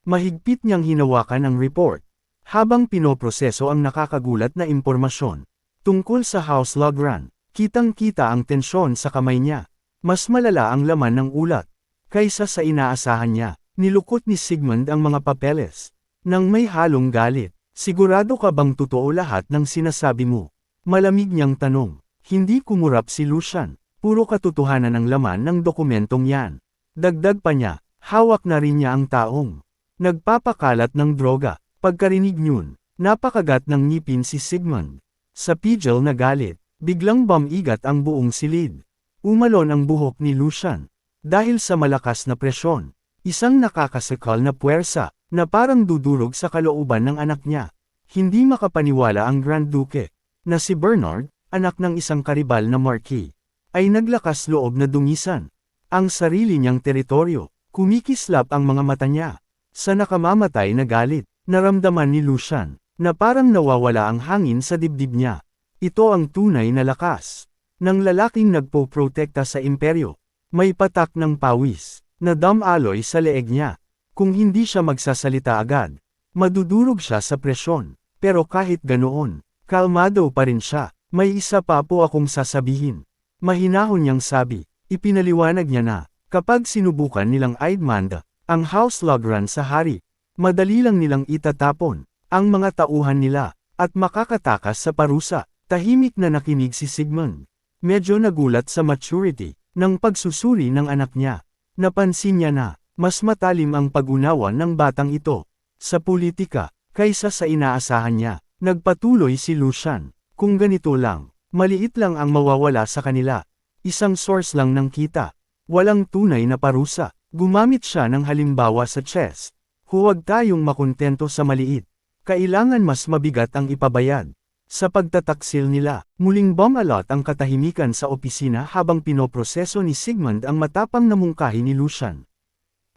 Mahigpit niyang hinawakan ang report, habang pinoproseso ang nakakagulat na impormasyon. Tungkol sa House Logran, kitang-kita ang tensyon sa kamay niya. Mas malala ang laman ng ulat, kaysa sa inaasahan niya. Nilukot ni Sigmund ang mga papeles. Nang may halong galit, sigurado ka bang totoo lahat ng sinasabi mo? Malamig niyang tanong. Hindi kumurap si Lucian. Puro katotohanan ang laman ng dokumentong yan. Dagdag pa niya, hawak na rin niya ang taong nagpapakalat ng droga. Pagkarinig niyon, napakagat ng ngipin si Sigmund. Sa pigil na galit, biglang bumigat ang buong silid. Umalon ang buhok ni Lucian. Dahil sa malakas na presyon, isang nakakasakal na puwersa, na parang dudurog sa kalooban ng anak niya. Hindi makapaniwala ang Grand Duke, na si Bernard, anak ng isang karibal na Marquis, ay naglakas loob na dungisan ang sarili niyang teritoryo. Kumikislap ang mga mata niya. Sa nakamamatay na galit, naramdaman ni Lucian, na parang nawawala ang hangin sa dibdib niya. Ito ang tunay na lakas ng lalaking nagpoprotekta sa imperyo. May patak ng pawis na damaloy sa leeg niya. Kung hindi siya magsasalita agad, madudurog siya sa presyon. Pero kahit ganoon, kalmado pa rin siya. May isa pa po akong sasabihin. Mahinahon niyang sabi. Ipinaliwanag niya na, kapag sinubukan nilang Aidmanda ang House Logran sa hari, madali lang nilang itatapon ang mga tauhan nila at makakatakas sa parusa. Tahimik na nakinig si Sigmund. Medyo nagulat sa maturity ng pagsusuri ng anak niya. Napansin niya na mas matalim ang pag-unawa ng batang ito sa politika kaysa sa inaasahan niya. Nagpatuloy si Lucian. Kung ganito lang, maliit lang ang mawawala sa kanila. Isang source lang ng kita. Walang tunay na parusa. Gumamit siya ng halimbawa sa chess. Huwag tayong makontento sa maliit. Kailangan mas mabigat ang ipabayad. Sa pagtataksil nila, muling bumalot ang katahimikan sa opisina habang pinoproseso ni Sigmund ang matapang na mungkahi ni Lucian.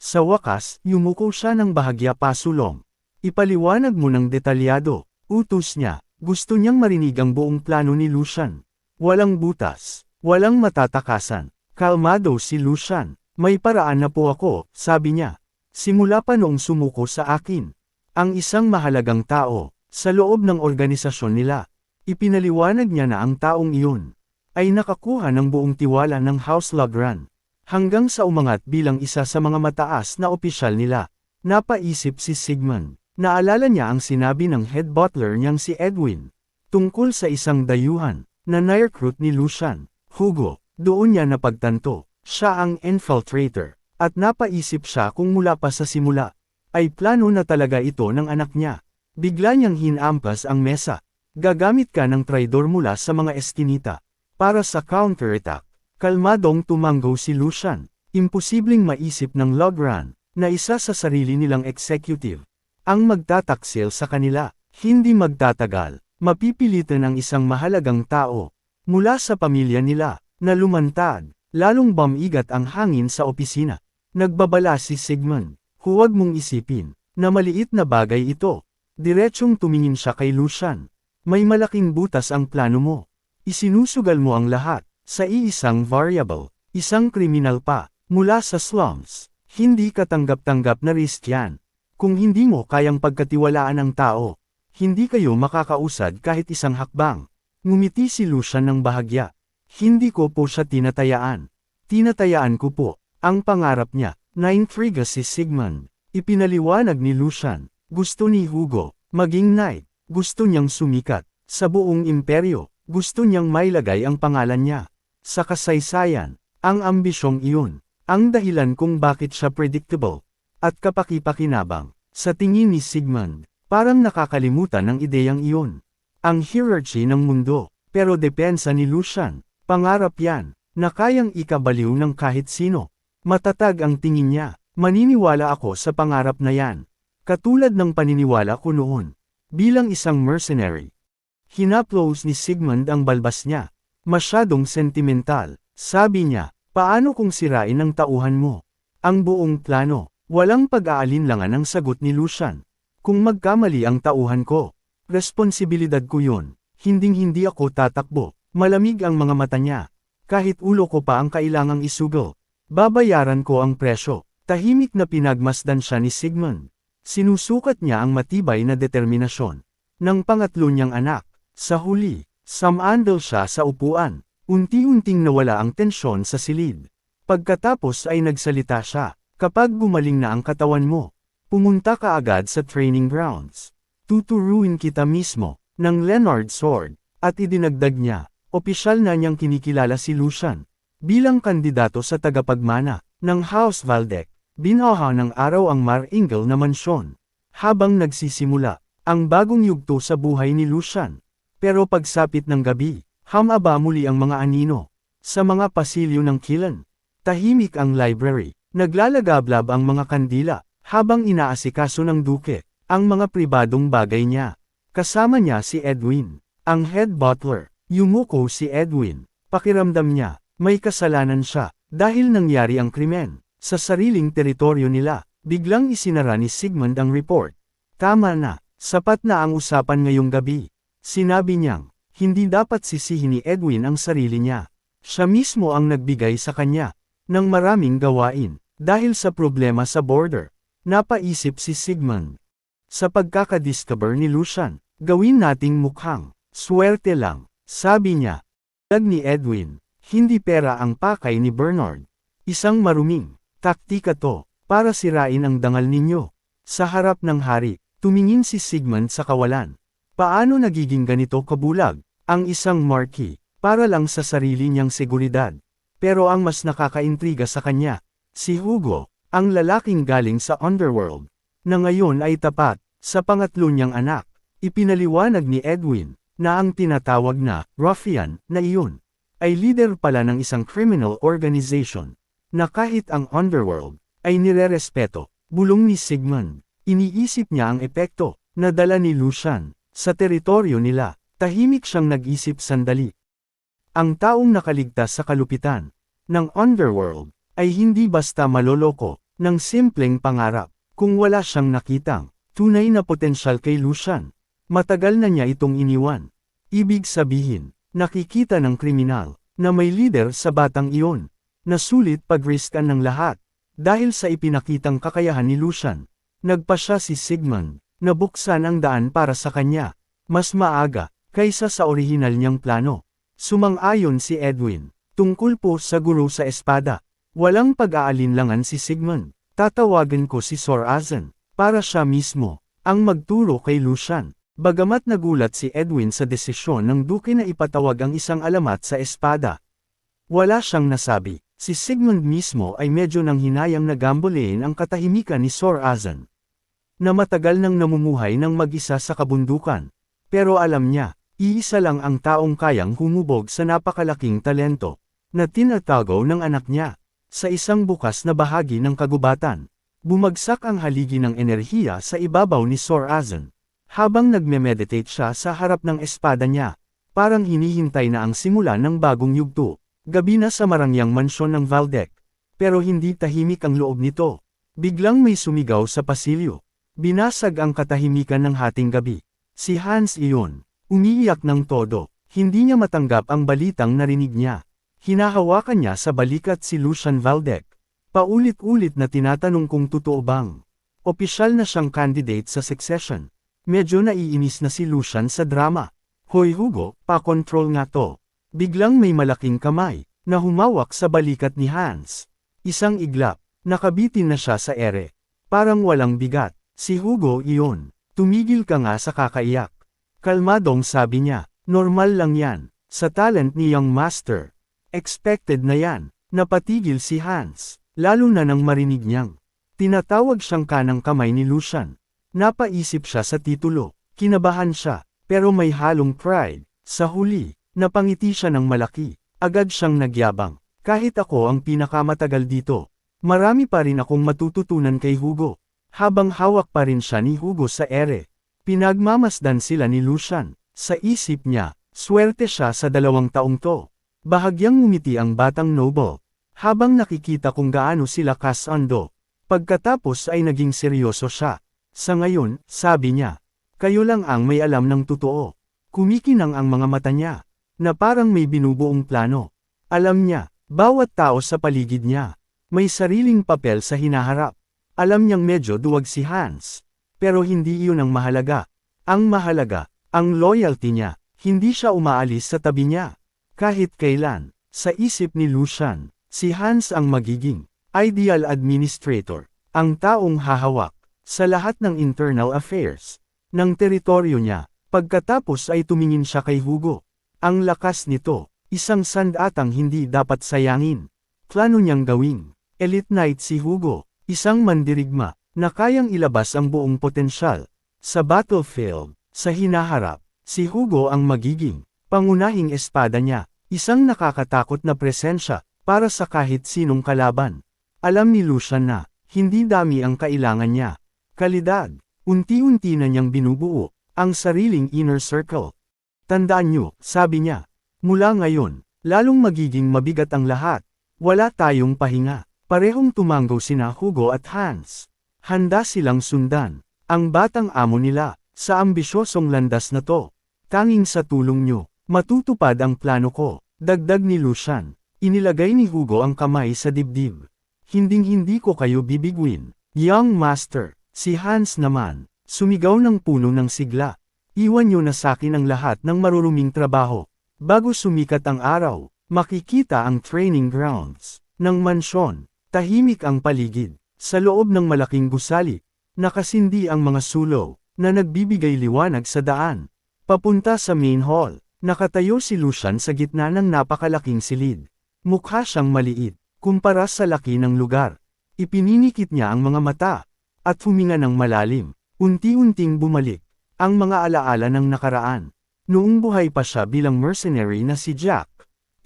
Sa wakas, yumuko siya ng bahagya pasulong. Ipaliwanag mo ng detalyado, utos niya. Gusto niyang marinig ang buong plano ni Lucian. Walang butas, walang matatakasan. Kalmado si Lucian. May paraan na po ako, sabi niya. Simula pa noong sumuko sa akin. Ang isang mahalagang tao, sa loob ng organisasyon nila, ipinaliwanag niya na ang taong iyon ay nakakuha ng buong tiwala ng House Logran. Hanggang sa umangat bilang isa sa mga mataas na opisyal nila, napaisip si Sigmund. Naalala niya ang sinabi ng head butler niyang si Edwin, tungkol sa isang dayuhan, na nirecruit ni Lucian. Hugo, doon niya napagtanto, siya ang infiltrator, at napaisip siya kung mula pa sa simula, ay plano na talaga ito ng anak niya. Bigla niyang hinampas ang mesa. Gagamit ka ng traidor mula sa mga eskinita. Para sa counterattack, kalmadong tumanggo si Lucian. Imposibleng maisip ng Logran, na isa sa sarili nilang executive ang magtataksil sa kanila. Hindi magtatagal, mapipilitan ang isang mahalagang tao mula sa pamilya nila na lumantad. Lalong bumigat ang hangin sa opisina. Nagbabala si Sigmund. Huwag mong isipin na maliit na bagay ito. Diretsong tumingin siya kay Lucian. May malaking butas ang plano mo. Isinusugal mo ang lahat sa iisang variable, isang kriminal pa, mula sa slums. Hindi katanggap-tanggap na risk yan. Kung hindi mo kayang pagkatiwalaan ang tao, hindi kayo makakausad kahit isang hakbang. Ngumiti si Lucian ng bahagya. Hindi ko po siya tinatayaan. Tinatayaan ko po ang pangarap niya. Naintriga si Sigmund. Ipinaliwanag ni Lucian. Gusto ni Hugo maging knight. Gusto niyang sumikat sa buong imperyo. Gusto niyang mailagay ang pangalan niya sa kasaysayan. Ang ambisyong iyon ang dahilan kung bakit siya predictable at kapaki-pakinabang. Sa tingin ni Sigmund, parang nakakalimutan ng ideyang iyon. Ang hierarchy ng mundo, pero depensa ni Lucian, pangarap yan na kayang ikabaliw ng kahit sino. Matatag ang tingin niya. Maniniwala ako sa pangarap na yan. Katulad ng paniniwala ko noon. Bilang isang mercenary. Hinaplos ni Sigmund ang balbas niya. Masyadong sentimental. Sabi niya, paano kung sirain ang tauhan mo? Ang buong plano. Walang pag-aalinlangan ang sagot ni Lucian. Kung magkamali ang tauhan ko, responsibilidad ko yun. Hinding-hindi ako tatakbo. Malamig ang mga mata niya. Kahit ulo ko pa ang kailangang isugal. Babayaran ko ang presyo. Tahimik na pinagmasdan siya ni Sigmund. Sinusukat niya ang matibay na determinasyon ng pangatlo niyang anak. Sa huli, sumandal siya sa upuan. Unti-unting nawala ang tensyon sa silid. Pagkatapos ay nagsalita siya, kapag gumaling na ang katawan mo, pumunta ka agad sa training grounds. Tuturuin kita mismo, ng Leonard Sword, at idinagdag niya, opisyal na niyang kinikilala si Lucian, bilang kandidato sa tagapagmana, ng House Valdec. Binaha ng araw ang Mar-Ingel na mansyon. Habang nagsisimula, ang bagong yugto sa buhay ni Lucian. Pero pagsapit ng gabi, hamaba muli ang mga anino. Sa mga pasilyo ng Killan, tahimik ang library, naglalagablab ang mga kandila, habang inaasikaso ng duke, ang mga pribadong bagay niya. Kasama niya si Edwin, ang head butler. Yumuko si Edwin. Pakiramdam niya, may kasalanan siya, dahil nangyari ang krimen. Sa sariling teritoryo nila, biglang isinara ni Sigmund ang report. Tama na, sapat na ang usapan ngayong gabi. Sinabi niyang, hindi dapat sisihin ni Edwin ang sarili niya. Siya mismo ang nagbigay sa kanya ng maraming gawain. Dahil sa problema sa border, napaisip si Sigmund. Sa pagkakadiscover ni Lucian, gawin nating mukhang swerte lang, sabi niya. Dag ni Edwin, hindi pera ang pakay ni Bernard. Isang maruming taktika to, para sirain ang dangal ninyo. Sa harap ng hari, tumingin si Sigmund sa kawalan. Paano nagiging ganito kabulag ang isang marquis, para lang sa sarili niyang seguridad? Pero ang mas nakakaintriga sa kanya, si Hugo, ang lalaking galing sa underworld, na ngayon ay tapat sa pangatlo niyang anak. Ipinaliwanag ni Edwin na ang tinatawag na ruffian na iyon ay leader pala ng isang criminal organization na kahit ang underworld ay nirerespeto. Bulong ni Sigmund, iniisip niya ang epekto na dala ni Lucian sa teritoryo nila. Tahimik siyang nag-isip sandali. Ang taong nakaligtas sa kalupitan ng underworld ay hindi basta maloloko ng simpleng pangarap. Kung wala siyang nakitang tunay na potensyal kay Lucian, matagal na niya itong iniwan. Ibig sabihin, nakikita ng kriminal na may leader sa batang iyon, na sulit pag-riskan ng lahat. Dahil sa ipinakitang kakayahan ni Lucian, nagpa siya si Sigmund na buksan ang daan para sa kanya, mas maaga kaysa sa orihinal niyang plano. Sumang-ayon si Edwin tungkol po sa guro sa espada. Walang pag-aalinlangan si Sigmund. Tatawagan ko si Sor Azan para siya mismo ang magturo kay Lucian. Bagamat nagulat si Edwin sa desisyon ng duke na ipatawag ang isang alamat sa espada, wala siyang nasabi. Si Sigmund mismo ay medyo nang hinayang na gambolin ang katahimikan ni Sor Azan, na matagal nang namumuhay ng mag-isa sa kabundukan. Pero alam niya, iisa lang ang taong kayang humubog sa napakalaking talento na tinatago ng anak niya. Sa isang bukas na bahagi ng kagubatan, bumagsak ang haligi ng enerhiya sa ibabaw ni Sor Azan. Habang nagme-meditate siya sa harap ng espada niya, parang hinihintay na ang simula ng bagong yugto. Gabi na sa marangyang mansyon ng Valdec. Pero hindi tahimik ang loob nito. Biglang may sumigaw sa pasilyo. Binasag ang katahimikan ng hating gabi. Si Hans iyon, umiiyak ng todo. Hindi niya matanggap ang balitang narinig niya. Hinahawakan niya sa balikat si Lucian Valdec. Paulit-ulit na tinatanong kung totoo bang opisyal na siyang candidate sa succession. Medyo naiinis na si Lucian sa drama. Hoy Hugo, pa-control nga to. Biglang may malaking kamay na humawak sa balikat ni Hans. Isang iglap, nakabitin na siya sa ere. Parang walang bigat. Si Hugo iyon. Tumigil ka nga sa kakaiyak. Kalmadong sabi niya, normal lang yan. Sa talent ni Young Master. Expected na yan. Napatigil si Hans, lalo na nang marinig niyang tinatawag siyang kanang kamay ni Lucian. Napaisip siya sa titulo. Kinabahan siya, pero may halong pride. Sa huli, napangiti siya ng malaki. Agad siyang nagyabang. Kahit ako ang pinakamatagal dito, marami pa rin akong matututunan kay Hugo. Habang hawak pa rin siya ni Hugo sa ere, pinagmamasdan sila ni Lucian. Sa isip niya, swerte siya sa 2 taong to. Bahagyang ngumiti ang batang noble, habang nakikita kung gaano sila kasando. Pagkatapos ay naging seryoso siya. Sa ngayon, sabi niya, kayo lang ang may alam ng totoo. Kumikinang ang mga mata niya, na parang may binubuong plano. Alam niya, bawat tao sa paligid niya, may sariling papel sa hinaharap. Alam niyang medyo duwag si Hans, Pero hindi iyon ang mahalaga. Ang mahalaga, ang loyalty niya. Hindi siya umaalis sa tabi niya. Kahit kailan, sa isip ni Lucian, si Hans ang magiging ideal administrator, ang taong hahawak sa lahat ng internal affairs ng teritoryo niya. Pagkatapos ay tumingin siya kay Hugo. Ang lakas nito, isang sandatang hindi dapat sayangin. Plano niyang gawing elite knight si Hugo, isang mandirigma na kayang ilabas ang buong potensyal. Sa battlefield, sa hinaharap, si Hugo ang magiging pangunahing espada niya, isang nakakatakot na presensya para sa kahit sinong kalaban. Alam ni Lucian na hindi dami ang kailangan niya. Kalidad, unti-unti na niyang binubuo ang sariling inner circle. Tandaan niyo, sabi niya, mula ngayon, lalong magiging mabigat ang lahat. Wala tayong pahinga. Parehong tumanggo sina Hugo at Hans. Handa silang sundan ang batang amo nila sa ambisyosong landas na to. Tanging sa tulong niyo, matutupad ang plano ko. Dagdag ni Lucian. Inilagay ni Hugo ang kamay sa dibdib. Hinding-hindi ko kayo bibigwin, young master. Si Hans naman, sumigaw ng puno ng sigla. Iwan niyo na sakin ang lahat ng maruruming trabaho. Bago sumikat ang araw, makikita ang training grounds ng mansyon. Tahimik ang paligid. Sa loob ng malaking gusali, nakasindi ang mga sulong na nagbibigay liwanag sa daan. Papunta sa main hall, nakatayo si Lucian sa gitna ng napakalaking silid. Mukha siyang maliit, kumpara sa laki ng lugar. Ipininikit niya ang mga mata, at huminga ng malalim. Unti-unting bumalik ang mga alaala ng nakaraan. Noong buhay pa siya bilang mercenary na si Jack,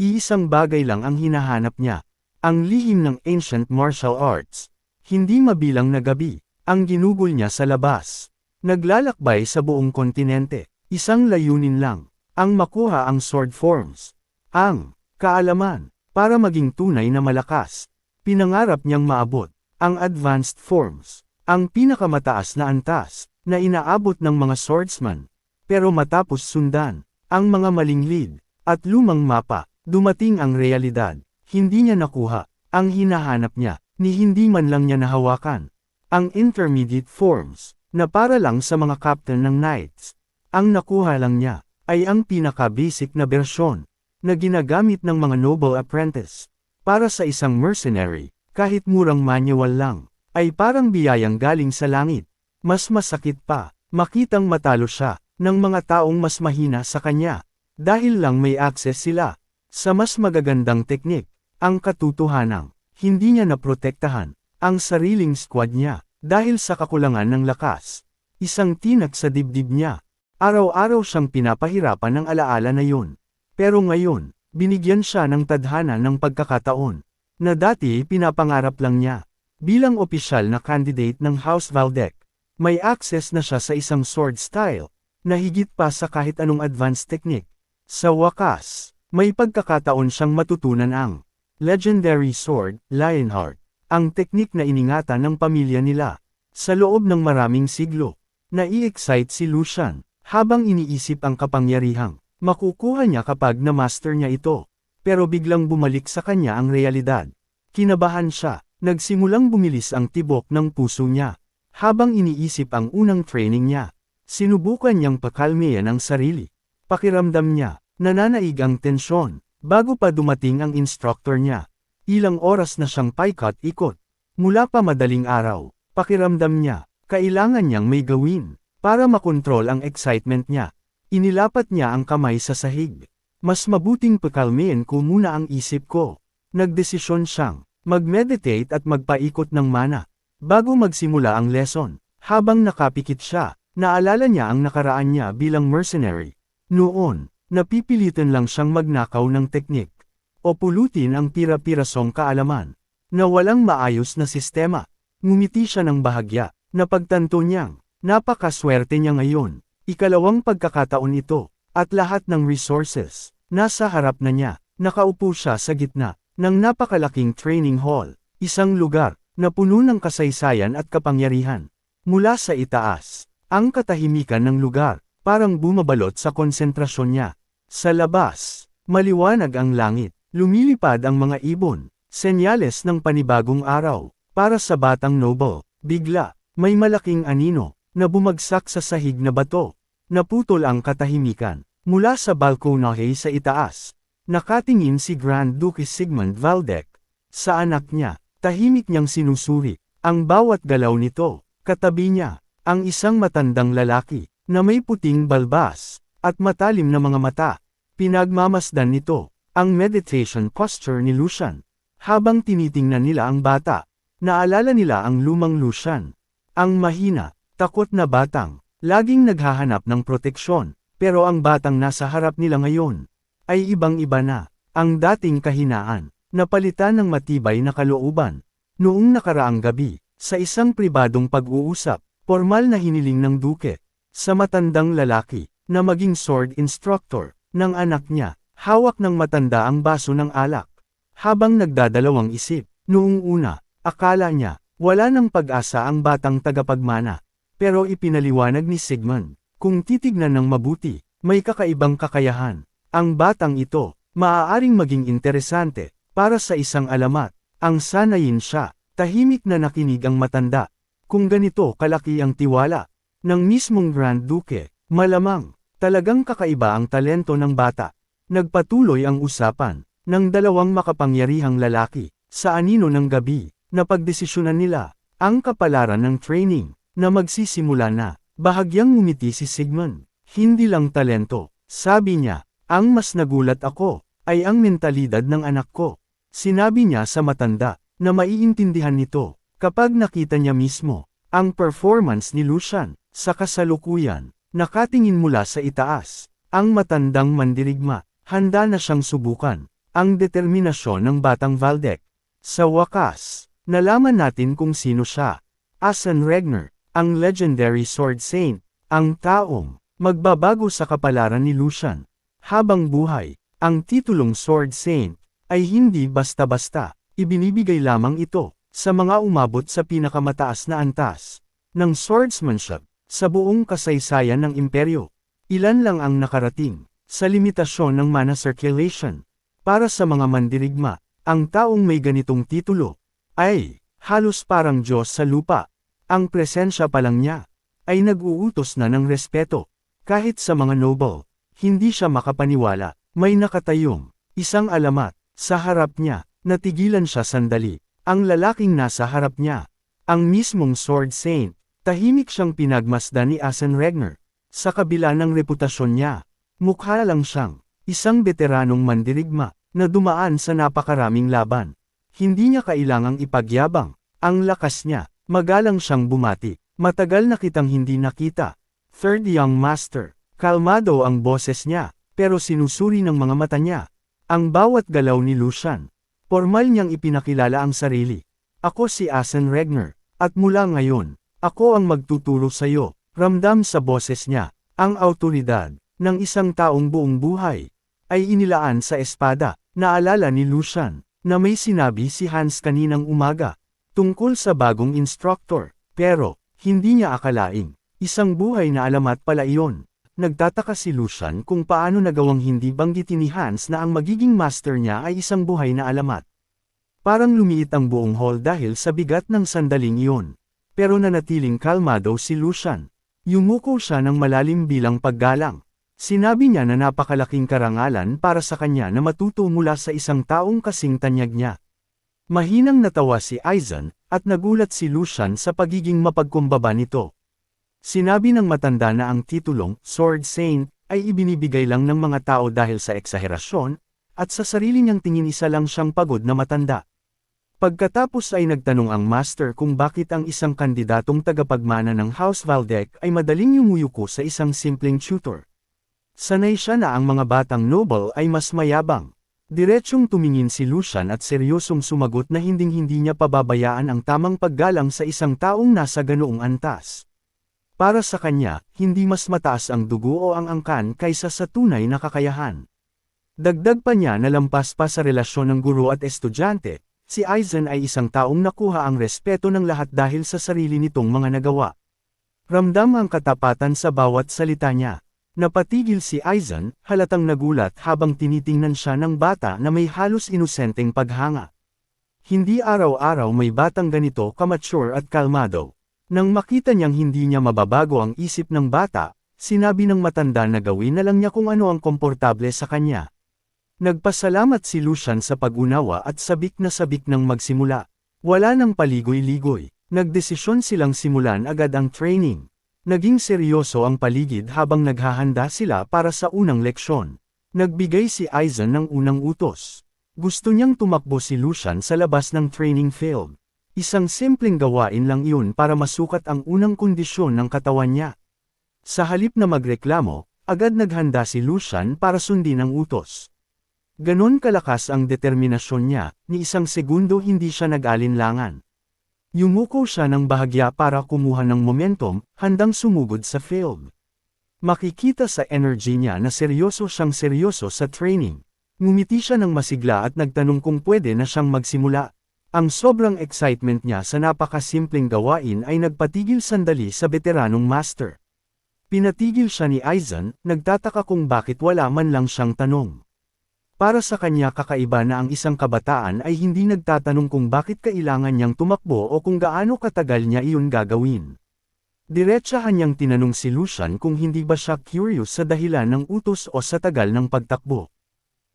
iisang bagay lang ang hinahanap niya. Ang lihim ng ancient martial arts. Hindi mabilang na gabi, ang ginugol niya sa labas. Naglalakbay sa buong kontinente. Isang layunin lang, ang makuha ang sword forms. Ang kaalaman, para maging tunay na malakas. Pinangarap niyang maabot ang advanced forms, ang pinakamataas na antas, na inaabot ng mga swordsman. Pero matapos sundan ang mga maling lead at lumang mapa, dumating ang realidad. Hindi niya nakuha ang hinahanap niya, ni hindi man lang niya nahawakan. Ang intermediate forms, na para lang sa mga captain ng knights. Ang nakuha lang niya, ay ang pinaka-basic na bersyon, na ginagamit ng mga noble apprentice. Para sa isang mercenary, kahit murang manual lang, ay parang biyayang galing sa langit. Mas masakit pa, makitang matalo siya, ng mga taong mas mahina sa kanya. Dahil lang may access sila, sa mas magagandang teknik. Ang katotohanan, hindi niya naprotektahan ang sariling squad niya, dahil sa kakulangan ng lakas. Isang tinag sa dibdib niya. Araw-araw siyang pinapahirapan ng alaala na yun. Pero ngayon, binigyan siya ng tadhana ng pagkakataon, na dati pinapangarap lang niya. Bilang opisyal na candidate ng House Valdec, may access na siya sa isang sword style, na higit pa sa kahit anong advanced technique. Sa wakas, may pagkakataon siyang matutunan ang legendary sword, Lionheart, ang teknik na iningatan ng pamilya nila. Sa loob ng maraming siglo, nai-excite si Lucian. Habang iniisip ang kapangyarihang makukuha niya kapag na-master niya ito. Pero biglang bumalik sa kanya ang realidad. Kinabahan siya, nagsimulang bumilis ang tibok ng puso niya. Habang iniisip ang unang training niya, sinubukan niyang pakalmeyan ang sarili. Pakiramdam niya, nananaig ang tensyon. Bago pa dumating ang instructor niya, ilang oras na siyang paikot-ikot. Mula pa madaling araw, pakiramdam niya, kailangan niyang may gawin. Para makontrol ang excitement niya, inilapat niya ang kamay sa sahig. Mas mabuting pakalmein ko muna ang isip ko. Nagdesisyon siyang mag-meditate at magpaikot ng mana. Bago magsimula ang lesson, habang nakapikit siya, naalala niya ang nakaraan niya bilang mercenary. Noon, napipilitan lang siyang magnakaw ng teknik, o pulutin ang pira-pirasong kaalaman, na walang maayos na sistema. Ngumiti siya ng bahagya, na pagtanto niyang, napakaswerte niya ngayon, ikalawang pagkakataon ito, at lahat ng resources, nasa harap na niya. Nakaupo siya sa gitna ng napakalaking training hall, isang lugar na puno ng kasaysayan at kapangyarihan. Mula sa itaas, ang katahimikan ng lugar, parang bumabalot sa konsentrasyon niya. Sa labas, maliwanag ang langit, lumilipad ang mga ibon, senyales ng panibagong araw. Para sa batang noble, bigla, may malaking anino, na bumagsak sa sahig na bato. Naputol ang katahimikan. Mula sa balkonahe sa itaas, nakatingin si Grand Duke Sigmund Valdec sa anak niya. Tahimik niyang sinusuri ang bawat galaw nito. Katabi niya, ang isang matandang lalaki na may puting balbas at matalim na mga mata. Pinagmamasdan nito ang meditation posture ni Lucian. Habang tinitingnan nila ang bata, naalala nila ang lumang Lucian. Ang mahina, takot na batang, laging naghahanap ng proteksyon, pero ang batang nasa harap nila ngayon ay ibang-iba na. Ang dating kahinaan, napalitan ng matibay na kalooban. Noong nakaraang gabi, sa isang pribadong pag-uusap, formal na hiniling ng duke sa matandang lalaki na maging sword instructor ng anak niya. Hawak ng matanda ang baso ng alak. Habang nagdadalawang isip, noong una, akala niya, wala ng pag-asa ang batang tagapagmana. Pero ipinaliwanag ni Sigmund, kung titignan ng mabuti, may kakaibang kakayahan. Ang batang ito, maaaring maging interesante, para sa isang alamat. Ang sanayin siya, tahimik na nakinig ang matanda. Kung ganito kalaki ang tiwala ng mismong Grand Duke, malamang, talagang kakaiba ang talento ng bata. Nagpatuloy ang usapan ng dalawang makapangyarihang lalaki sa anino ng gabi. Napagdesisyonan nila ang kapalaran ng training na magsisimula na. Bahagyang ngumiti si Sigmund. Hindi lang talento, sabi niya, ang mas nagulat ako ay ang mentalidad ng anak ko. Sinabi niya sa matanda na maiintindihan nito kapag nakita niya mismo ang performance ni Lucian sa kasalukuyan. Nakatingin mula sa itaas, ang matandang mandirigma, handa na siyang subukan ang determinasyon ng batang Valdec. Sa wakas, nalaman natin kung sino siya. Asen Regner, ang legendary sword saint, ang taong magbabago sa kapalaran ni Lucian. Habang buhay, ang titulong sword saint ay hindi basta-basta. Ibinibigay lamang ito sa mga umabot sa pinakamataas na antas ng swordsmanship sa buong kasaysayan ng imperyo. Ilan lang ang nakarating sa limitasyon ng mana circulation. Para sa mga mandirigma, ang taong may ganitong titulo ay halos parang Diyos sa lupa. Ang presensya pa lang niya ay nag-uutos na ng respeto. Kahit sa mga noble, hindi siya makapaniwala. May nakatayong isang alamat sa harap niya. Natigilan siya sandali. Ang lalaking nasa harap niya, ang mismong sword saint, tahimik siyang pinagmasdan ni Asen Regner. Sa kabila ng reputasyon niya, mukha lang siyang isang veteranong mandirigma na dumaan sa napakaraming laban. Hindi niya kailangang ipagyabang ang lakas niya. Magalang siyang bumati. Matagal na kitang hindi nakita. Third young master. Kalmado ang boses niya, pero sinusuri ng mga mata niya ang bawat galaw ni Lucian. Formal niyang ipinakilala ang sarili. Ako si Asen Regner, at mula ngayon, ako ang magtuturo sa iyo. Ramdam sa boses niya, ang autoridad ng isang taong buong buhay ay inilaan sa espada. Naalala ni Lucian na may sinabi si Hans kaninang umaga tungkol sa bagong instructor, pero hindi niya akalaing isang buhay na alamat pala iyon. Nagtataka si Lucian kung paano nagawang hindi banggitin ni Hans na ang magiging master niya ay isang buhay na alamat. Parang lumiit ang buong hall dahil sa bigat ng sandaling iyon. Pero nanatiling kalmado si Lucian. Yumuko siya ng malalim bilang paggalang. Sinabi niya na napakalaking karangalan para sa kanya na matuto mula sa isang taong kasing tanyag niya. Mahinang natawa si Aizen, at nagulat si Lucian sa pagiging mapagkumbaba nito. Sinabi ng matanda na ang titulong Sword Saint ay ibinibigay lang ng mga tao dahil sa eksaherasyon, at sa sarili niyang tingin isa lang siyang pagod na matanda. Pagkatapos ay nagtanong ang master kung bakit ang isang kandidatong tagapagmana ng House Valdec ay madaling yumuyuko sa isang simpleng tutor. Sanay siya na ang mga batang noble ay mas mayabang. Diretsyong tumingin si Lucian at seryosong sumagot na hinding-hindi niya pababayaan ang tamang paggalang sa isang taong nasa ganoong antas. Para sa kanya, hindi mas mataas ang dugo o ang angkan kaysa sa tunay na kakayahan. Dagdag pa niya na lampas pa sa relasyon ng guro at estudyante, si Aizen ay isang taong nakuha ang respeto ng lahat dahil sa sarili nitong mga nagawa. Ramdam ang katapatan sa bawat salita niya. Napatigil si Aizen, halatang nagulat habang tinitingnan siya ng bata na may halos inosenteng paghanga. Hindi araw-araw may batang ganito kamature at kalmado. Nang makita niyang hindi niya mababago ang isip ng bata, sinabi ng matanda na gawin na lang niya kung ano ang komportable sa kanya. Nagpasalamat si Lucian sa pag-unawa at sabik nang magsimula. Wala nang paligoy-ligoy. Nagdesisyon silang simulan agad ang training. Naging seryoso ang paligid habang naghahanda sila para sa unang leksyon. Nagbigay si Aizen ng unang utos. Gusto niyang tumakbo si Lucian sa labas ng training field. Isang simpleng gawain lang iyon para masukat ang unang kondisyon ng katawan niya. Sa halip na magreklamo, agad naghanda si Lucian para sundin ang utos. Ganon kalakas ang determinasyon niya, ni isang segundo hindi siya nag-alinlangan. Yumuko siya ng bahagya para kumuha ng momentum, handang sumugod sa field. Makikita sa energy niya na seryoso siyang seryoso sa training. Ngumiti siya ng masigla at nagtanong kung pwede na siyang magsimula. Ang sobrang excitement niya sa napakasimpleng gawain ay nagpatigil sandali sa veteranong master. Pinatigil siya ni Aizen, nagtataka kung bakit wala man lang siyang tanong. Para sa kanya kakaiba na ang isang kabataan ay hindi nagtatanong kung bakit kailangan niyang tumakbo o kung gaano katagal niya iyon gagawin. Diretsahan niyang tinanong si Lucian kung hindi ba siya curious sa dahilan ng utos o sa tagal ng pagtakbo.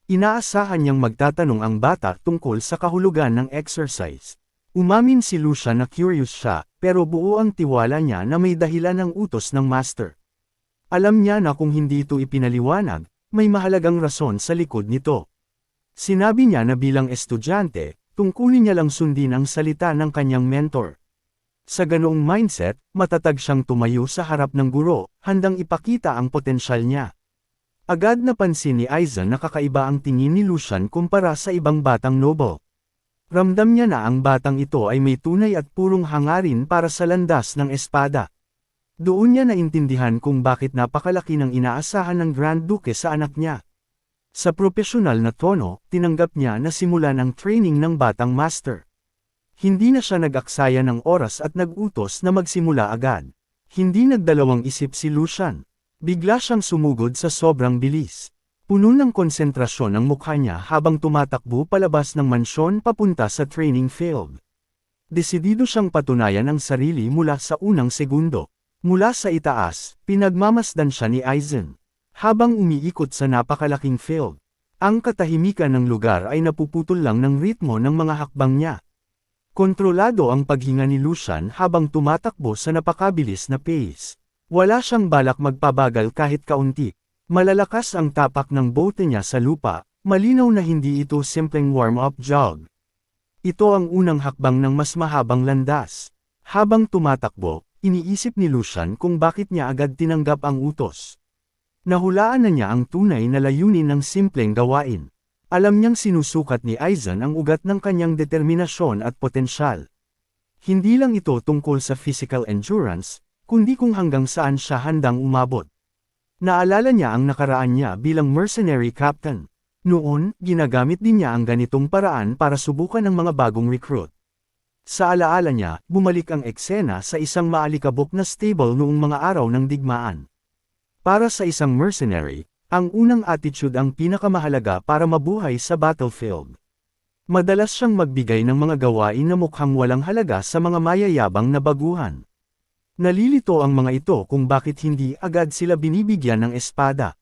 Inaasahan niyang magtatanong ang bata tungkol sa kahulugan ng exercise. Umamin si Lucian na curious siya, pero buo ang tiwala niya na may dahilan ng utos ng master. Alam niya na kung hindi ito ipinaliwanag, may mahalagang rason sa likod nito. Sinabi niya na bilang estudyante, tungkulin niya lang sundin ang salita ng kanyang mentor. Sa ganoong mindset, matatag siyang tumayo sa harap ng guro, handang ipakita ang potensyal niya. Agad napansin ni Aizen na kakaiba ang tingin ni Lucian kumpara sa ibang batang noble. Ramdam niya na ang batang ito ay may tunay at purong hangarin para sa landas ng espada. Doon niya naintindihan kung bakit napakalaki ng inaasahan ng Grand Duke sa anak niya. Sa profesional na tono, tinanggap niya na simulan ang training ng batang master. Hindi na siya nag-aksaya ng oras at nag-utos na magsimula agad. Hindi nagdalawang isip si Lucian. Bigla siyang sumugod sa sobrang bilis. Puno ng konsentrasyon ang mukha niya habang tumatakbo palabas ng mansyon papunta sa training field. Desidido siyang patunayan ang sarili mula sa unang segundo. Mula sa itaas, pinagmamasdan siya ni Aizen. Habang umiikot sa napakalaking field, ang katahimikan ng lugar ay napuputol lang ng ritmo ng mga hakbang niya. Kontrolado ang paghinga ni Lucian habang tumatakbo sa napakabilis na pace. Wala siyang balak magpabagal kahit kaunti. Malalakas ang tapak ng bote niya sa lupa, malinaw na hindi ito simpleng warm-up jog. Ito ang unang hakbang ng mas mahabang landas. Habang tumatakbo, iniisip ni Lucian kung bakit niya agad tinanggap ang utos. Nahulaan na niya ang tunay na layunin ng simpleng gawain. Alam niyang sinusukat ni Aizen ang ugat ng kanyang determinasyon at potensyal. Hindi lang ito tungkol sa physical endurance, kundi kung hanggang saan siya handang umabot. Naalala niya ang nakaraan niya bilang mercenary captain. Noon, ginagamit din niya ang ganitong paraan para subukan ng mga bagong recruit. Sa alaala niya, bumalik ang eksena sa isang maalikabok na stable noong mga araw ng digmaan. Para sa isang mercenary, ang unang attitude ang pinakamahalaga para mabuhay sa battlefield. Madalas siyang magbigay ng mga gawain na mukhang walang halaga sa mga mayayabang na baguhan. Nalilito ang mga ito kung bakit hindi agad sila binibigyan ng espada.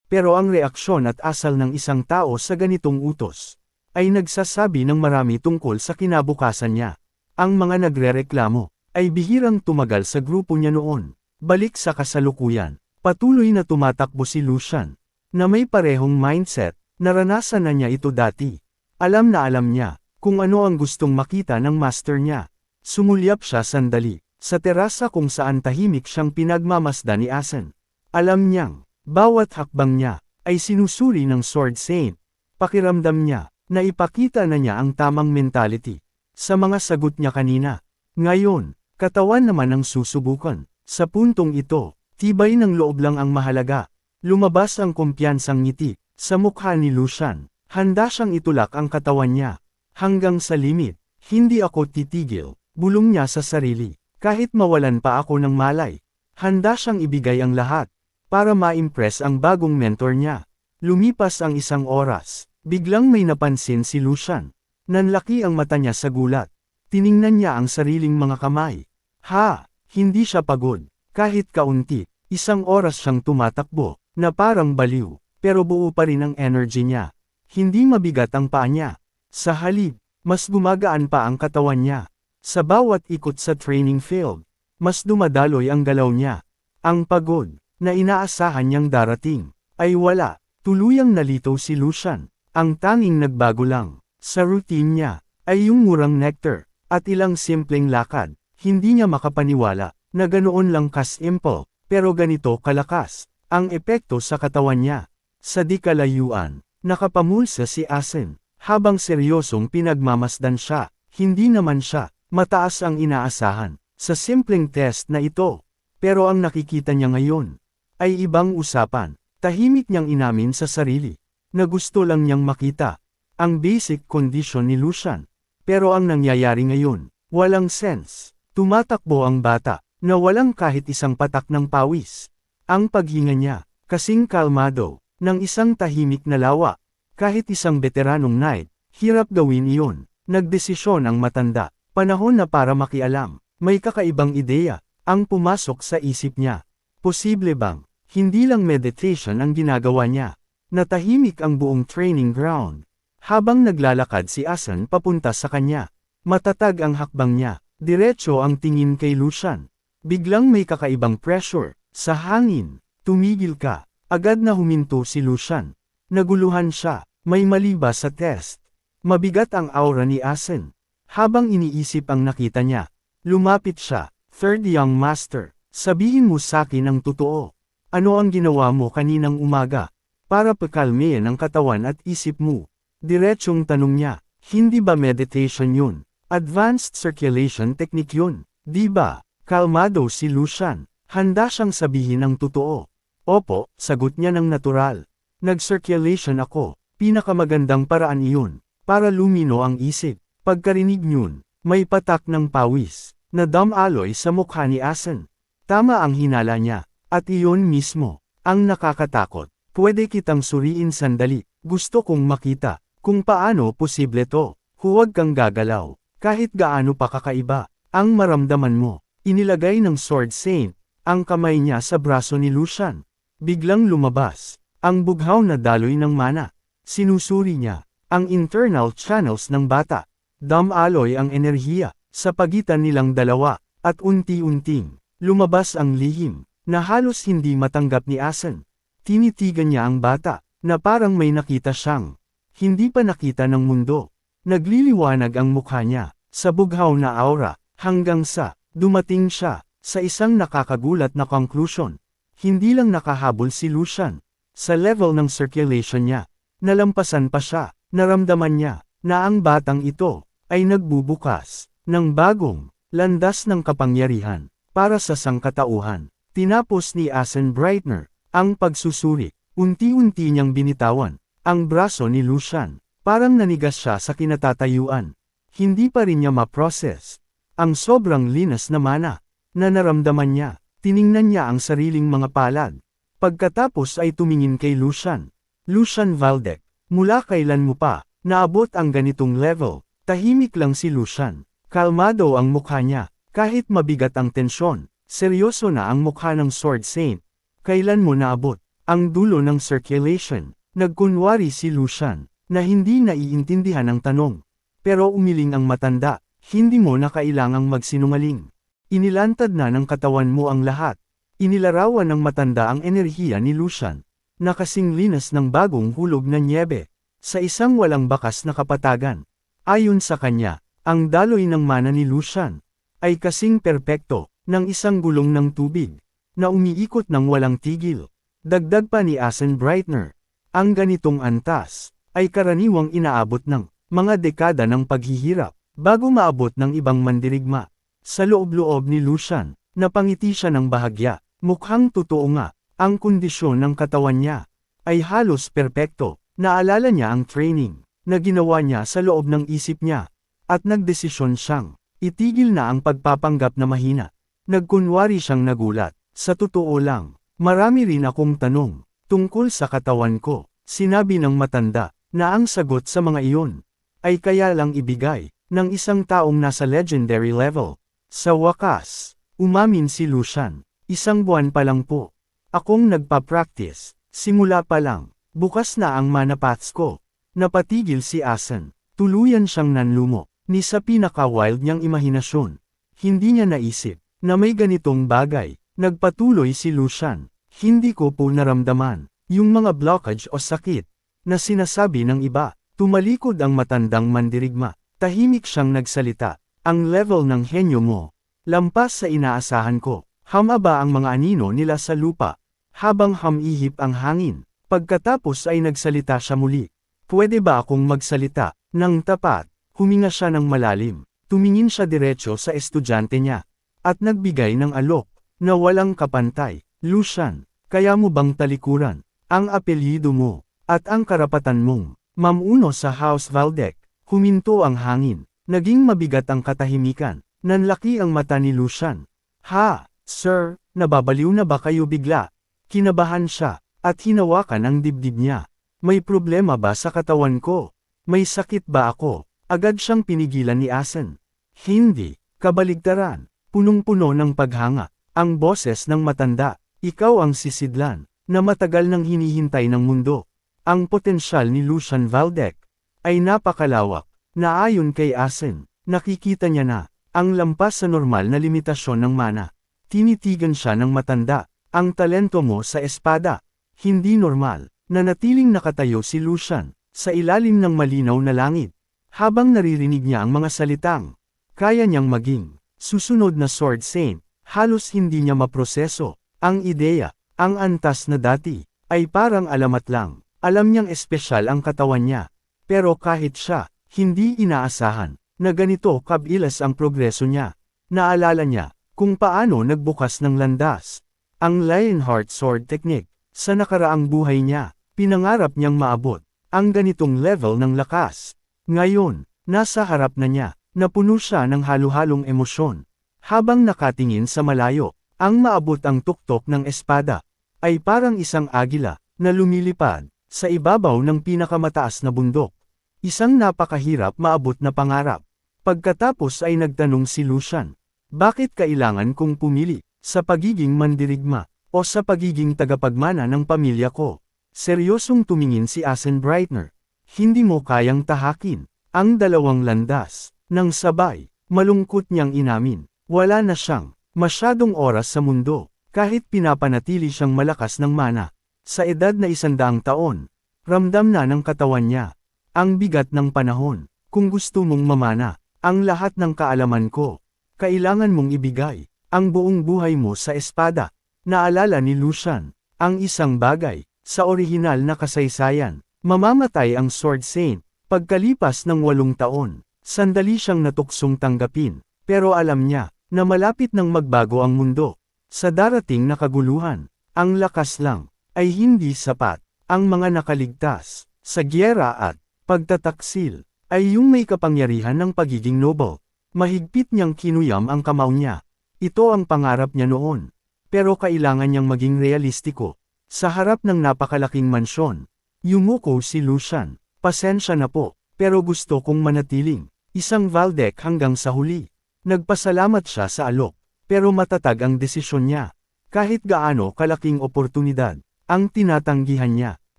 Pero ang reaksyon at asal ng isang tao sa ganitong utos ay nagsasabi ng marami tungkol sa kinabukasan niya. Ang mga nagrereklamo ay bihirang tumagal sa grupo niya noon. Balik sa kasalukuyan, patuloy na tumatakbo si Lucian, na may parehong mindset. Naranasan na niya ito dati. Alam na alam niya kung ano ang gustong makita ng master niya. Sumulyap siya sandali sa terasa kung saan tahimik siyang pinagmamasdan ni Aizen. Alam niyang, bawat hakbang niya, ay sinusuri ng Sword Saint. Pakiramdam niya, na ipakita na niya ang tamang mentality. Sa mga sagot niya kanina. Ngayon, katawan naman ang susubukan. Sa puntong ito, tibay ng loob lang ang mahalaga. Lumabas ang kumpiyansang ngiti, sa mukha ni Lucian. Handa siyang itulak ang katawan niya. Hanggang sa limit, hindi ako titigil, bulong niya sa sarili. Kahit mawalan pa ako ng malay, handa siyang ibigay ang lahat, para ma-impress ang bagong mentor niya. Lumipas ang isang oras, biglang may napansin si Lucian. Nanlaki ang mata niya sa gulat. Tiningnan niya ang sariling mga kamay. Ha! Hindi siya pagod. Kahit kaunti, 1 oras siyang tumatakbo, na parang baliw, pero buo pa rin ang energy niya. Hindi mabigat ang paa niya. Sa halip, mas gumagaan pa ang katawan niya. Sa bawat ikot sa training field, mas dumadaloy ang galaw niya. Ang pagod, na inaasahan niyang darating, ay wala. Tuluyang nalito si Lucian. Ang tanging nagbago lang, sa routine niya, ay yung murang nectar, at ilang simpleng lakad. Hindi niya makapaniwala, na ganoon lang kasimple, pero ganito kalakas, ang epekto sa katawan niya. Sa di kalayuan, nakapamulsa si Asen, habang seryosong pinagmamasdan siya, hindi naman siya, mataas ang inaasahan, sa simpleng test na ito. Pero ang nakikita niya ngayon, ay ibang usapan. Tahimik niyang inamin sa sarili, na gusto lang niyang makita, ang basic condition ni Lucian. Pero ang nangyayari ngayon, walang sense. Tumatakbo ang bata, na walang kahit isang patak ng pawis. Ang paghinga niya, kasing kalmado, ng isang tahimik na lawa. Kahit isang veteranong knight, hirap gawin iyon. Nagdesisyon ang matanda, panahon na para makialam. May kakaibang ideya, ang pumasok sa isip niya. Posible bang, hindi lang meditation ang ginagawa niya? Natahimik ang buong training ground. Habang naglalakad si Asen papunta sa kanya, matatag ang hakbang niya, diretso ang tingin kay Lucian. Biglang may kakaibang pressure, sa hangin. Tumigil ka, agad na huminto si Lucian. Naguluhan siya, may mali ba sa test? Mabigat ang aura ni Asen. Habang iniisip ang nakita niya, lumapit siya. Third young master, sabihin mo sakin ang totoo. Ano ang ginawa mo kaninang umaga? Para pakalmayan ang katawan at isip mo. Diretsyong tanong niya, hindi ba meditation yun? Advanced circulation technique yun, di ba? Kalmado si Lucian, handa siyang sabihin ang totoo. Opo, sagot niya ng natural. Nag-circulation ako, pinakamagandang paraan iyon, para lumino ang isip. Pagkarinig niyon, may patak ng pawis, na damaloy sa mukha ni Asen. Tama ang hinala niya. At iyon mismo, ang nakakatakot. Pwede kitang suriin sandali, gusto kong makita, kung paano posible to. Huwag kang gagalaw, kahit gaano pa kakaiba, ang maramdaman mo. Inilagay ng Sword Saint, ang kamay niya sa braso ni Lucian. Biglang lumabas, ang bughaw na daloy ng mana. Sinusuri niya, ang internal channels ng bata. Damaloy ang enerhiya, sa pagitan nilang dalawa, at unti-unting, lumabas ang lihim, na halos hindi matanggap ni Asen. Tinitigan niya ang bata, na parang may nakita siyang hindi pa nakita ng mundo. Nagliliwanag ang mukha niya, sa bughaw na aura, hanggang sa dumating siya, sa isang nakakagulat na conclusion. Hindi lang nakahabol si Lucian, sa level ng circulation niya, nalampasan pa siya, naramdaman niya, na ang batang ito, ay nagbubukas, ng bagong, landas ng kapangyarihan, para sa sangkatauhan. Tinapos ni Asen Brightner, ang pagsusuri, unti-unti niyang binitawan, ang braso ni Lucian, parang nanigas siya sa kinatatayuan. Hindi pa rin niya ma-process, ang sobrang linas na mana, na naramdaman niya, tiningnan niya ang sariling mga palad. Pagkatapos ay tumingin kay Lucian. Lucian Valdec, mula kailan mo pa, naabot ang ganitong level? Tahimik lang si Lucian, kalmado ang mukha niya, kahit mabigat ang tensyon. Seryoso na ang mukha ng Sword Saint. Kailan mo naabot ang dulo ng circulation? Nagkunwari si Lucian, na hindi naiintindihan ang tanong. Pero umiling ang matanda, hindi mo na kailangang magsinungaling. Inilantad na ng katawan mo ang lahat. Inilarawan ng matanda ang enerhiya ni Lucian, na kasing linas ng bagong hulog na nyebe, sa isang walang bakas na kapatagan. Ayon sa kanya, ang daloy ng mana ni Lucian, ay kasing perpekto, ng isang gulong ng tubig, na umiikot ng walang tigil. Dagdag pa ni Asen Brightner, ang ganitong antas, ay karaniwang inaabot ng mga dekada ng paghihirap, bago maabot ng ibang mandirigma. Sa loob-loob ni Lucian, napangiti siya ng bahagya, mukhang totoo nga, ang kondisyon ng katawan niya, ay halos perpekto. Naalala niya ang training, na ginawa niya sa loob ng isip niya, at nagdesisyon siyang, itigil na ang pagpapanggap na mahina. Nagkunwari siyang nagulat, sa totoo lang, marami rin akong tanong, tungkol sa katawan ko. Sinabi ng matanda, na ang sagot sa mga iyon, ay kaya lang ibigay, ng isang taong nasa legendary level. Sa wakas, Umamin si Lucian. 1 buwan pa lang po. Akong nagpa-practice. Simula pa lang. Bukas na ang mana paths ko. Napatigil si Asen. Tuluyan siyang nanlumo. Ni sa pinaka-wild niyang imahinasyon. Hindi niya naisip na may ganitong bagay. Nagpatuloy si Lucian. Hindi ko po naramdaman yung mga blockage o sakit na sinasabi ng iba. Tumalikod ang matandang mandirigma. Tahimik siyang nagsalita. Ang level ng henyo mo, lampas sa inaasahan ko. Hamaba ang mga anino nila sa lupa. Habang hamihip ang hangin. Pagkatapos ay nagsalita siya muli. Pwede ba akong magsalita ng tapat? Huminga siya ng malalim. Tumingin siya diretso sa estudyante niya. At nagbigay ng alok na walang kapantay. Lucian, kaya mo bang talikuran ang apelyido mo at ang karapatan mong mamuno sa House Valdec? Huminto ang hangin. Naging mabigat ang katahimikan. Nanlaki ang mata ni Lucian. Ha, sir, nababaliw na ba kayo bigla? Kinabahan siya, at hinawakan ang dibdib niya. May problema ba sa katawan ko? May sakit ba ako? Agad siyang pinigilan ni Asen. Hindi, kabaligtaran. Punong-puno ng paghanga. Ang boses ng matanda. Ikaw ang sisidlan, na matagal nang hinihintay ng mundo. Ang potensyal ni Lucian Valdec ay napakalawak. Na ayon kay Asen, nakikita niya na ang lampas sa normal na limitasyon ng mana. Tinitigan siya ng matanda. Ang talento mo sa espada, hindi normal. Nanatiling nakatayo si Lucian sa ilalim ng malinaw na langit. Habang naririnig niya ang mga salitang kaya niyang maging susunod na Sword Saint, halos hindi niya maproseso. Ang ideya, ang antas na dati, ay parang alamat lang. Alam niyang espesyal ang katawan niya. Pero kahit siya, hindi inaasahan na ganito kabilis ang progreso niya. Naalala niya kung paano nagbukas ng landas. Ang Lionheart Sword Technique. Sa nakaraang buhay niya, pinangarap niyang maabot ang ganitong level ng lakas. Ngayon, nasa harap na niya, napuno siya ng halo-halong emosyon. Habang nakatingin sa malayo, ang maabot ang tuktok ng espada ay parang isang agila na lumilipad sa ibabaw ng pinakamataas na bundok. Isang napakahirap maabot na pangarap. Pagkatapos ay nagtanong si Lucian, bakit kailangan kong pumili sa pagiging mandirigma o sa pagiging tagapagmana ng pamilya ko? Seryosong tumingin si Asen Brightner. Hindi mo kayang tahakin ang dalawang landas. Nang sabay, malungkot niyang inamin. Wala na siyang masyadong oras sa mundo. Kahit pinapanatili siyang malakas ng mana. Sa edad na 100 taon, ramdam na ng katawan niya ang bigat ng panahon. Kung gusto mong mamana ang lahat ng kaalaman ko, kailangan mong ibigay ang buong buhay mo sa espada. Naalala ni Lucian ang isang bagay sa orihinal na kasaysayan. Mamamatay ang Sword Saint pagkalipas ng 8 taon. Sandali siyang natuksong tanggapin, pero alam niya na malapit nang magbago ang mundo. Sa darating na kaguluhan, ang lakas lang ay hindi sapat. Ang mga nakaligtas sa giyera at pagtataksil ay yung may kapangyarihan ng pagiging noble. Mahigpit niyang kinuyam ang kamao niya. Ito ang pangarap niya noon. Pero kailangan niyang maging realistiko. Sa harap ng napakalaking mansyon, yumuko si Lucian. Pasensya na po, pero gusto kong manatiling isang Valdec hanggang sa huli. Nagpasalamat siya sa alok, pero matatag ang desisyon niya. Kahit gaano kalaking oportunidad ang tinatanggihan niya.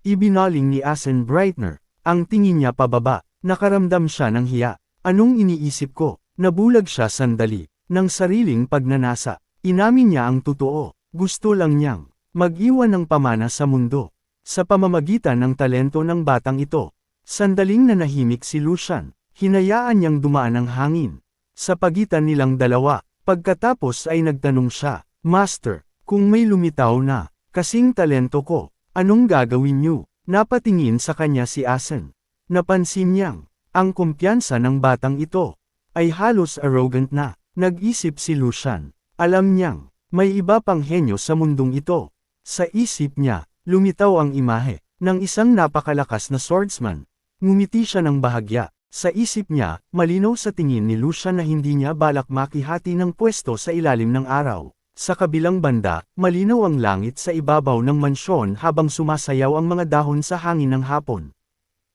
Ibinaling ni Asen Brightner ang tingin niya pababa. Nakaramdam siya ng hiya. Anong iniisip ko? Nabulag siya sandali ng sariling pagnanasa. Inamin niya ang totoo. Gusto lang niyang mag-iwan ng pamana sa mundo. Sa pamamagitan ng talento ng batang ito. Sandaling nanahimik si Lucian. Hinayaan niyang dumaan ang hangin sa pagitan nilang dalawa. Pagkatapos ay nagtanong siya, Master, kung may lumitaw na kasing talento ko, anong gagawin niyo? Napatingin sa kanya si Asen. Napansin niyang ang kumpiyansa ng batang ito ay halos arrogant na. Nag-isip si Lucian. Alam niyang may iba pang henyo sa mundong ito. Sa isip niya, lumitaw ang imahe ng isang napakalakas na swordsman. Ngumiti siya ng bahagya. Sa isip niya, malinaw sa tingin ni Lucian na hindi niya balak makihati ng pwesto sa ilalim ng araw. Sa kabilang banda, malinaw ang langit sa ibabaw ng mansyon habang sumasayaw ang mga dahon sa hangin ng hapon.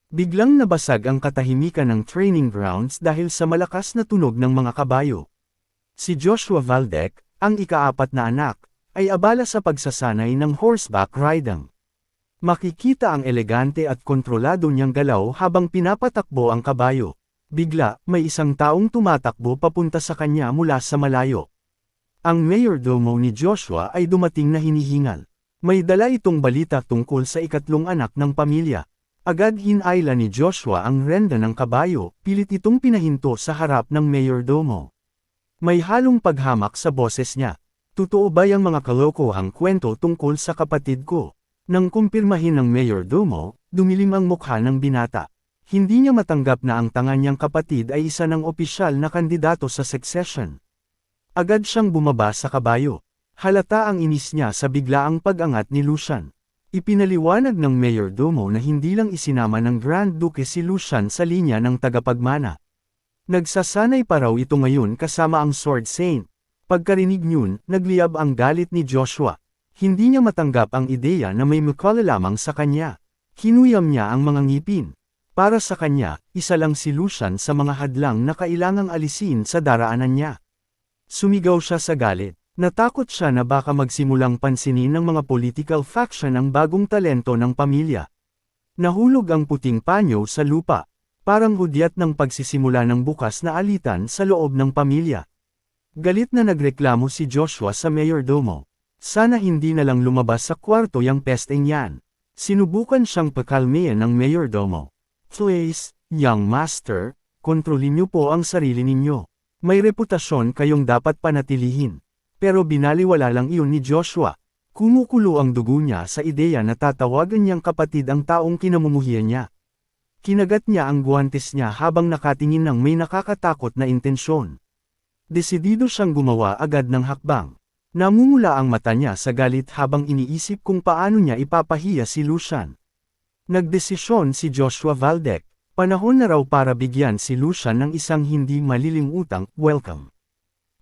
Biglang nabasag ang katahimikan ng training grounds dahil sa malakas na tunog ng mga kabayo. Si Joshua Valdec, Ang ika-4 na anak, ay abala sa pagsasanay ng horseback riding. Makikita ang elegante at kontrolado niyang galaw habang pinapatakbo ang kabayo. Bigla, may isang taong tumatakbo papunta sa kanya mula sa malayo. Ang mayordomo ni Joshua ay dumating na hinihingal. May dala itong balita tungkol sa ikatlong anak ng pamilya. Agad hinayla ni Joshua ang renda ng kabayo, pilit itong pinahinto sa harap ng mayordomo. May halong paghamak sa boses niya. Totoo ba yung mga kalokohang kwento tungkol sa kapatid ko? Nang kumpirmahin ng mayordomo, dumilim ang mukha ng binata. Hindi niya matanggap na ang tanga niyang kapatid ay isa ng opisyal na kandidato sa succession. Agad siyang bumaba sa kabayo. Halata ang inis niya sa biglaang pag-angat ni Lucian. Ipinaliwanag ng mayordomo na hindi lang isinama ng Grand Duke si Lucian sa linya ng tagapagmana. Nagsasanay pa raw ito ngayon kasama ang Sword Saint. Pagkarinig niyon, nagliyab ang galit ni Joshua. Hindi niya matanggap ang ideya na may makala lamang sa kanya. Kinuyam niya ang mga ngipin. Para sa kanya, isa lang si Lucian sa mga hadlang na kailangang alisin sa daraanan niya. Sumigaw siya sa galit. Natakot siya na baka magsimulang pansinin ng mga political faction ang bagong talento ng pamilya. Nahulog ang puting panyo sa lupa. Parang hudyat ng pagsisimula ng bukas na alitan sa loob ng pamilya. Galit na nagreklamo si Joshua sa mayordomo. Sana hindi na lang lumabas sa kwarto yang pesteng yan. Sinubukan siyang pakalmayan ng mayordomo. Please, young master, kontrolin niyo po ang sarili ninyo. May reputasyon kayong dapat panatilihin. Pero binaliwala lang iyon ni Joshua. Kumukulo ang dugo niya sa ideya na tatawagan niyang kapatid ang taong kinamumuhian niya. Kinagat niya ang guwantes niya habang nakatingin ng may nakakatakot na intensyon. Desidido siyang gumawa agad ng hakbang. Namumula ang mata niya sa galit habang iniisip kung paano niya ipapahiya si Lucian. Nagdesisyon si Joshua Valdec, panahon na raw para bigyan si Lucian ng isang hindi malilimutang welcome.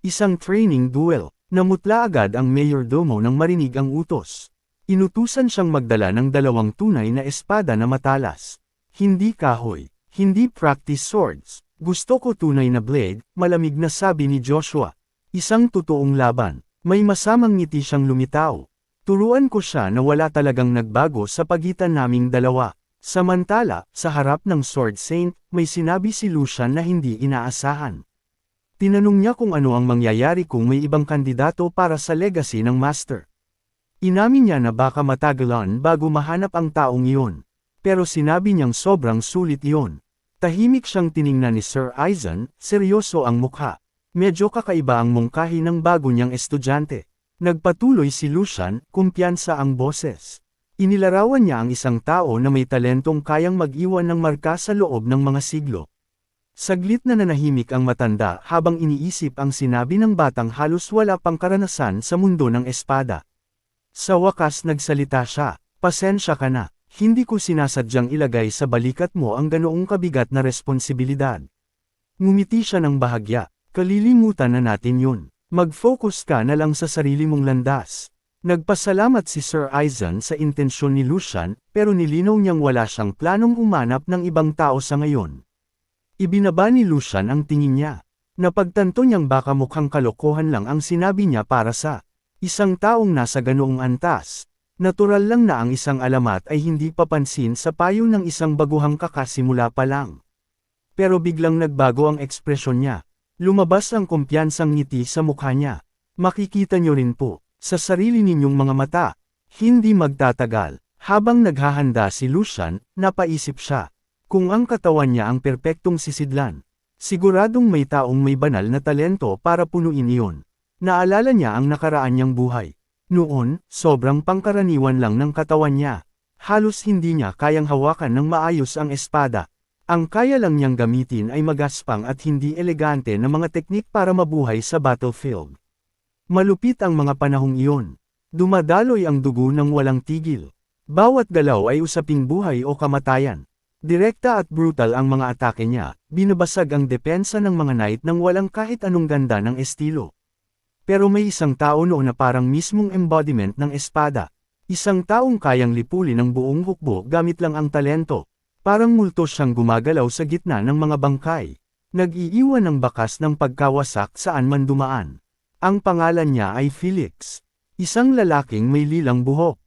Isang training duel. Namutla agad ang mayordomo nang marinig ang utos. Inutusan siyang magdala ng 2 tunay na espada na matalas. Hindi kahoy, hindi practice swords. Gusto ko tunay na blade, malamig na sabi ni Joshua. Isang totoong laban. May masamang ngiti siyang lumitaw. Turuan ko siya na wala talagang nagbago sa pagitan naming dalawa. Samantala, sa harap ng Sword Saint, may sinabi si Lucian na hindi inaasahan. Tinanong niya kung ano ang mangyayari kung may ibang kandidato para sa legacy ng Master. Inamin niya na baka matagalan bago mahanap ang taong iyon. Pero sinabi niyang sobrang sulit iyon. Tahimik siyang tiningnan ni Sir Aizen, seryoso ang mukha. Medyo kakaiba ang mungkahi ng bago niyang estudyante. Nagpatuloy si Lucian, kumpiyansa ang boses. Inilarawan niya ang isang tao na may talentong kayang mag-iwan ng marka sa loob ng mga siglo. Saglit na nanahimik ang matanda habang iniisip ang sinabi ng batang halos wala pang karanasan sa mundo ng espada. Sa wakas nagsalita siya, "Pasensya ka na, hindi ko sinasadyang ilagay sa balikat mo ang ganoong kabigat na responsibilidad." Ngumiti siya ng bahagya, "Kalilimutan na natin yun. Mag-focus ka na lang sa sarili mong landas." Nagpasalamat si Sir Aizen sa intensyon ni Lucian, pero nilinaw niyang wala siyang planong umanap ng ibang tao sa ngayon. Ibinaba ni Lucian ang tingin niya. Napagtanto niyang baka mukhang kalokohan lang ang sinabi niya para sa isang taong nasa ganoong antas. Natural lang na ang isang alamat ay hindi papansin sa payo ng isang baguhang kakasimula pa lang. Pero biglang nagbago ang ekspresyon niya. Lumabas ang kumpiyansang ngiti sa mukha niya. Makikita niyo rin po, sa sarili ninyong mga mata. Hindi magtatagal. Habang naghahanda si Lucian, napaisip siya. Kung ang katawan niya ang perpektong sisidlan, siguradong may taong may banal na talento para punuin iyon. Naalala niya ang nakaraan niyang buhay. Noon, sobrang pangkaraniwan lang ng katawan niya. Halos hindi niya kayang hawakan ng maayos ang espada. Ang kaya lang niyang gamitin ay magaspang at hindi elegante na mga teknik para mabuhay sa battlefield. Malupit ang mga panahong iyon. Dumadaloy ang dugo ng walang tigil. Bawat galaw ay usaping buhay o kamatayan. Direkta at brutal ang mga atake niya, binabasag ang depensa ng mga knight nang walang kahit anong ganda ng estilo. Pero may isang tao noon na parang mismong embodiment ng espada. Isang taong kayang lipulin ang buong hukbo gamit lang ang talento. Parang multo siyang gumagalaw sa gitna ng mga bangkay. Nag-iiwan ng bakas ng pagkawasak saan man dumaan. Ang pangalan niya ay Felix. Isang lalaking may lilang buhok.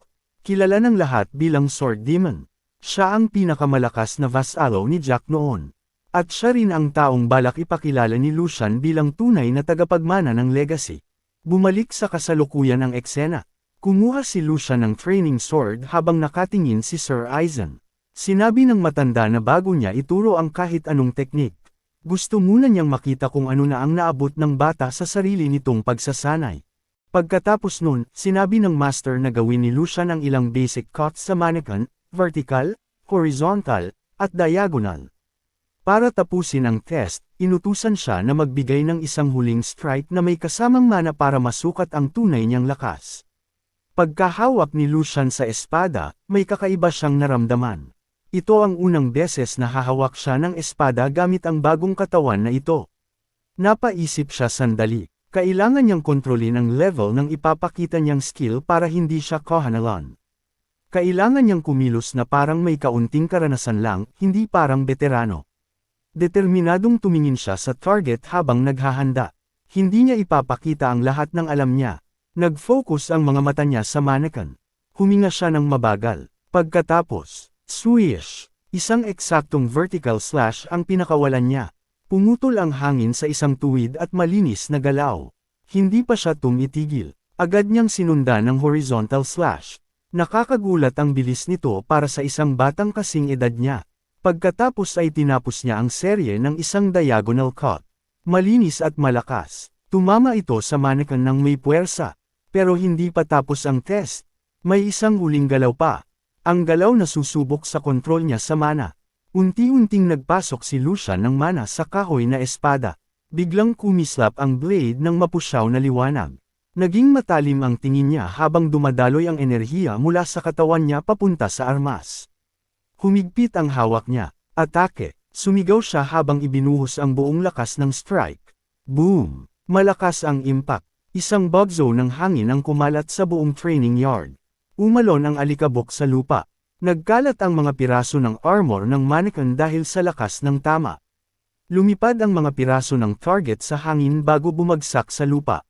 Kilala ng lahat bilang Sword Demon. Siya ang pinakamalakas na vassalo ni Jack noon. At siya rin ang taong balak ipakilala ni Lucian bilang tunay na tagapagmana ng legacy. Bumalik sa kasalukuyan ang eksena. Kumuha si Lucian ng training sword habang nakatingin si Sir Aizen. Sinabi ng matanda na bago niya ituro ang kahit anong teknik. Gusto muna niyang makita kung ano na ang naabot ng bata sa sarili nitong pagsasanay. Pagkatapos nun, sinabi ng master na gawin ni Lucian ang ilang basic cuts sa mannequin, vertical, horizontal, at diagonal. Para tapusin ang test, inutusan siya na magbigay ng isang huling strike na may kasamang mana para masukat ang tunay niyang lakas. Pagkahawak ni Lucian sa espada, may kakaiba siyang naramdaman. Ito ang unang beses na hahawak siya ng espada gamit ang bagong katawan na ito. Napaisip siya sandali. Kailangan niyang kontrolin ang level ng ipapakita niyang skill para hindi siya kahanalan. Kailangan niyang kumilos na parang may kaunting karanasan lang, hindi parang veterano. Determinadong tumingin siya sa target habang naghahanda. Hindi niya ipapakita ang lahat ng alam niya. Nag-focus ang mga mata niya sa mannequin. Huminga siya ng mabagal. Pagkatapos, swish! Isang eksaktong vertical slash ang pinakawalan niya. Pumutol ang hangin sa isang tuwid at malinis na galaw. Hindi pa siya tumitigil. Agad niyang sinundan ng horizontal slash. Nakakagulat ang bilis nito para sa isang batang kasing edad niya. Pagkatapos ay tinapos niya ang serye ng isang diagonal cut. Malinis at malakas. Tumama ito sa mannequin ng may puwersa. Pero hindi pa tapos ang test. May isang huling galaw pa. Ang galaw na susubok sa kontrol niya sa mana. Unti-unting nagpasok si Lucian ng mana sa kahoy na espada. Biglang kumislap ang blade ng mapusyaw na liwanag. Naging matalim ang tingin niya habang dumadaloy ang enerhiya mula sa katawan niya papunta sa armas. Humigpit ang hawak niya. Atake. Sumigaw siya habang ibinuhos ang buong lakas ng strike. Boom! Malakas ang impact. Isang bugzo ng hangin ang kumalat sa buong training yard. Umalon ang alikabok sa lupa. Nagkalat ang mga piraso ng armor ng mannequin dahil sa lakas ng tama. Lumipad ang mga piraso ng target sa hangin bago bumagsak sa lupa.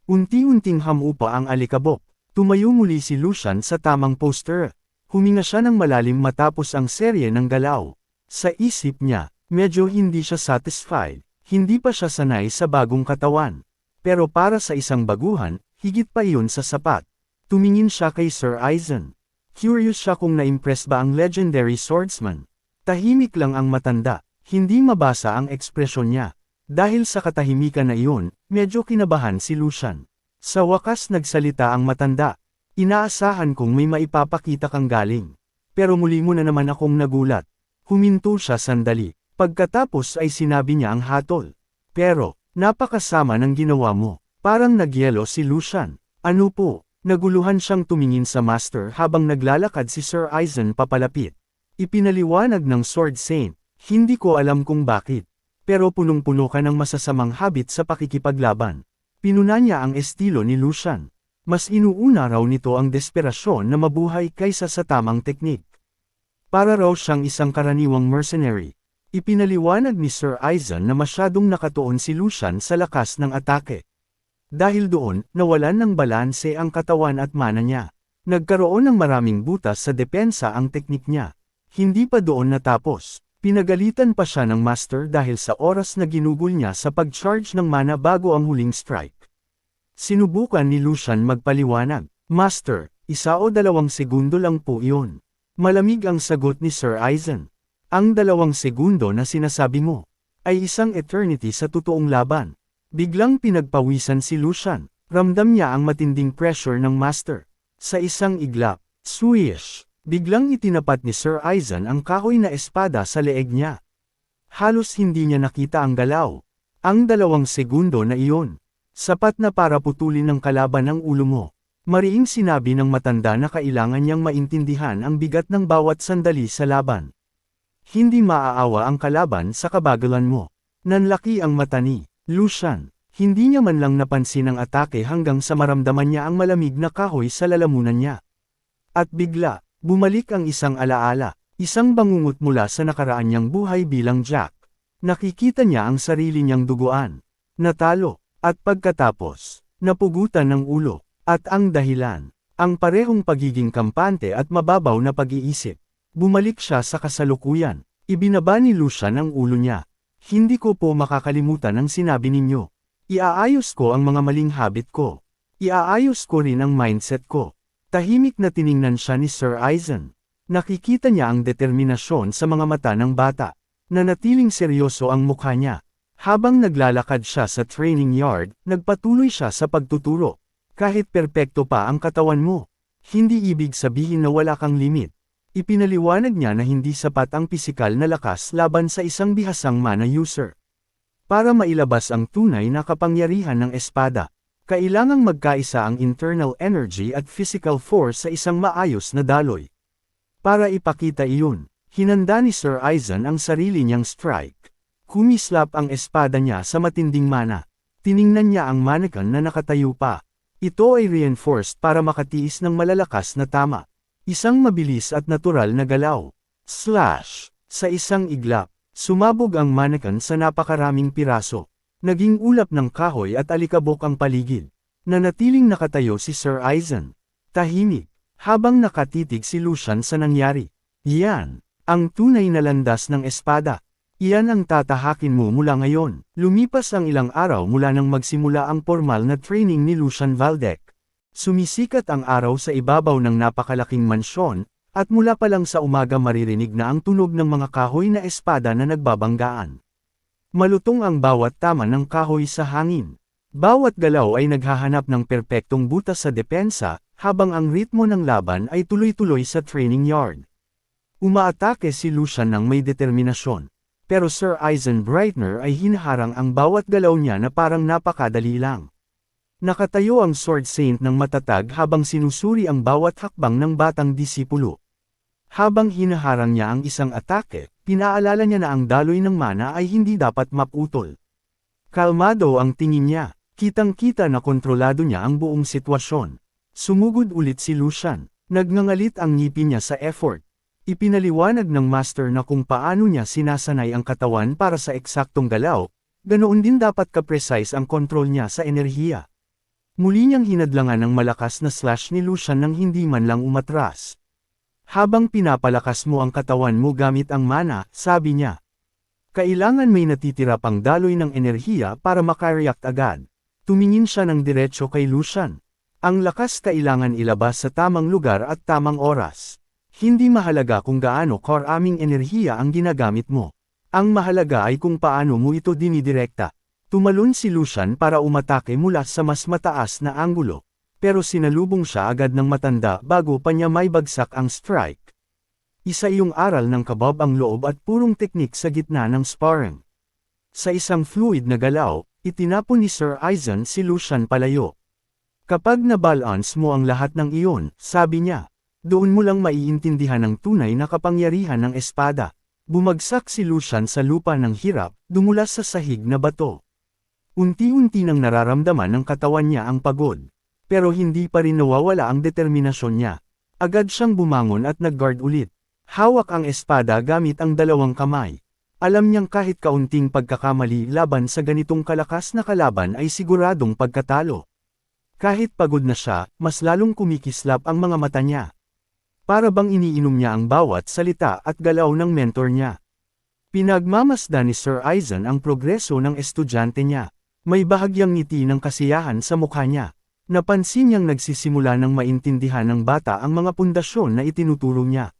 Unti-unting hamupa ang alikabok. Tumayo muli si Lucian sa tamang poster. Huminga siya ng malalim matapos ang serye ng galaw. Sa isip niya, medyo hindi siya satisfied. Hindi pa siya sanay sa bagong katawan. Pero para sa isang baguhan, higit pa iyon sa sapat. Tumingin siya kay Sir Aizen. Curious siya kung na-impress ba ang legendary swordsman. Tahimik lang ang matanda, hindi mabasa ang ekspresyon niya. Dahil sa katahimikan na iyon, medyo kinabahan si Lucian. Sa wakas nagsalita ang matanda. Inaasahan kong may maipapakita kang galing. Pero muli mo na naman akong nagulat. Huminto siya sandali. Pagkatapos ay sinabi niya ang hatol. Pero, napakasama ng ginawa mo. Parang nagyelo si Lucian. Ano po? Naguluhan siyang tumingin sa master habang naglalakad si Sir Aizen papalapit. Ipinaliwanag ng Sword Saint, hindi ko alam kung bakit. Pero punong-puno ka ng masasamang habit sa pakikipaglaban. Pinuna niya ang estilo ni Lucian. Mas inuuna raw nito ang desperasyon na mabuhay kaysa sa tamang teknik. Para raw siyang isang karaniwang mercenary. Ipinaliwanag ni Sir Aizen na masyadong nakatuon si Lucian sa lakas ng atake. Dahil doon, nawalan ng balanse ang katawan at mana niya. Nagkaroon ng maraming butas sa depensa ang teknik niya. Hindi pa doon natapos. Pinagalitan pa siya ng master dahil sa oras na ginugol niya sa pag-charge ng mana bago ang huling strike. Sinubukan ni Lucian magpaliwanag. Master, 1 o 2 segundo lang po iyon. Malamig ang sagot ni Sir Aizen. Ang 2 segundo na sinasabi mo ay isang eternity sa totoong laban. Biglang pinagpawisan si Lucian. Ramdam niya ang matinding pressure ng master. Sa isang iglap, swish! Biglang itinapat ni Sir Aizen ang kahoy na espada sa leeg niya. Halos hindi niya nakita ang galaw. Ang 2 segundo na iyon. Sapat na para putulin ng kalaban ang ulo mo. Mariing sinabi ng matanda na kailangan niyang maintindihan ang bigat ng bawat sandali sa laban. Hindi maaawa ang kalaban sa kabagalan mo. Nanlaki ang mata ni Lucian. Hindi niya man lang napansin ang atake hanggang sa maramdaman niya ang malamig na kahoy sa lalamunan niya. At bigla, bumalik ang isang alaala, isang bangungot mula sa nakaraan niyang buhay bilang Jack. Nakikita niya ang sarili niyang duguan. Natalo, At pagkatapos, napugutan ng ulo. At ang dahilan, ang parehong pagiging kampante at mababaw na pag-iisip. Bumalik siya sa kasalukuyan. Ibinaba ni Lucian ang ulo niya. Hindi ko po makakalimutan ang sinabi ninyo. Iaayos ko ang mga maling habit ko. Iaayos ko rin ang mindset ko. Tahimik na tiningnan siya ni Sir Eisen. Nakikita niya ang determinasyon sa mga mata ng bata. Nanatiling seryoso ang mukha niya. Habang naglalakad siya sa training yard, nagpatuloy siya sa pagtuturo. Kahit perpekto pa ang katawan mo, hindi ibig sabihin na wala kang limit. Ipinaliwanag niya na hindi sapat ang pisikal na lakas laban sa isang bihasang mana user. Para mailabas ang tunay na kapangyarihan ng espada, kailangang magkaisa ang internal energy at physical force sa isang maayos na daloy. Para ipakita iyon, hinanda ni Sir Eisen ang sarili niyang strike. Kumislap ang espada niya sa matinding mana. Tiningnan niya ang mannequin na nakatayo pa. Ito ay reinforced para makatiis ng malalakas na tama. Isang mabilis at natural na galaw. Slash! Sa isang iglap, sumabog ang mannequin sa napakaraming piraso. Naging ulap ng kahoy at alikabok ang paligid. Nanatiling nakatayo si Sir Eisen. Tahimik, habang nakatitig si Lucian sa nangyari. Yan, ang tunay na landas ng espada. Iyan ang tatahakin mo mula ngayon. Lumipas ang ilang araw mula nang magsimula ang formal na training ni Lucian Valdec. Sumisikat ang araw sa ibabaw ng napakalaking mansyon, at mula pa lang sa umaga maririnig na ang tunog ng mga kahoy na espada na nagbabanggaan. Malutong ang bawat tama ng kahoy sa hangin. Bawat galaw ay naghahanap ng perpektong butas sa depensa, habang ang ritmo ng laban ay tuloy-tuloy sa training yard. Umaatake si Lucian ng may determinasyon. Pero Sir Eisen Breitner ay hinaharang ang bawat galaw niya na parang napakadali lang. Nakatayo ang Sword Saint ng matatag habang sinusuri ang bawat hakbang ng batang disipulo. Habang hinaharang niya ang isang atake, pinaalala niya na ang daloy ng mana ay hindi dapat maputol. Kalmado ang tingin niya, kitang-kita na kontrolado niya ang buong sitwasyon. Sumugod ulit si Lucian, nagngangalit ang ngipin niya sa effort. Ipinaliwanag ng master na kung paano niya sinasanay ang katawan para sa eksaktong galaw, ganoon din dapat ka-precise ang kontrol niya sa enerhiya. Muli niyang hinadlangan ang malakas na slash ni Lucian nang hindi man lang umatras. Habang pinapalakas mo ang katawan mo gamit ang mana, sabi niya. Kailangan may natitira pang daloy ng enerhiya para makareact agad. Tumingin siya ng diretso kay Lucian. Ang lakas kailangan ilabas sa tamang lugar at tamang oras. Hindi mahalaga kung gaano karaming enerhiya ang ginagamit mo. Ang mahalaga ay kung paano mo ito dinidirekta. Tumalon si Lucian para umatake mula sa mas mataas na anggulo, pero sinalubong siya agad ng matanda bago pa niya may bagsak ang strike. Isa iyong aral ng kabab ang loob at purong teknik sa gitna ng sparring. Sa isang fluid na galaw, itinapon ni Sir Eisen si Lucian palayo. Kapag nabalance mo ang lahat ng iyon, sabi niya, doon mo lang maiintindihan ang tunay na kapangyarihan ng espada. Bumagsak si Lucian sa lupa ng hirap, dumulas sa sahig na bato. Unti-unti nang nararamdaman ng katawan niya ang pagod. Pero hindi pa rin nawawala ang determinasyon niya. Agad siyang bumangon at nag-guard ulit. Hawak ang espada gamit ang dalawang kamay. Alam niyang kahit kaunting pagkakamali laban sa ganitong kalakas na kalaban ay siguradong pagkatalo. Kahit pagod na siya, mas lalong kumikislap ang mga mata niya. Para bang iniinom niya ang bawat salita at galaw ng mentor niya. Pinagmamasdan ni Sir Eisen ang progreso ng estudyante niya. May bahagyang ngiti ng kasiyahan sa mukha niya. Napansin niyang nagsisimula ng maintindihan ng bata ang mga pundasyon na itinuturo niya.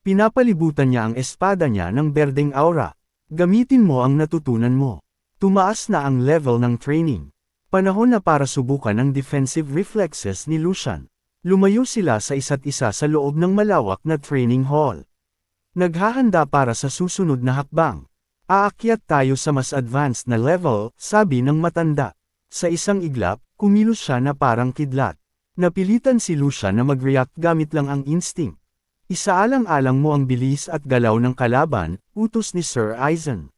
Pinapalibutan niya ang espada niya ng berdeng aura. Gamitin mo ang natutunan mo. Tumaas na ang level ng training. Panahon na para subukan ang defensive reflexes ni Lucian. Lumayo sila sa isa't isa sa loob ng malawak na training hall. Naghahanda para sa susunod na hakbang. Aakyat tayo sa mas advanced na level, sabi ng matanda. Sa isang iglap, kumilos siya na parang kidlat. Napilitan si Lucian na mag-react gamit lang ang instinct. Isaalang-alang mo ang bilis at galaw ng kalaban, utos ni Sir Eisen.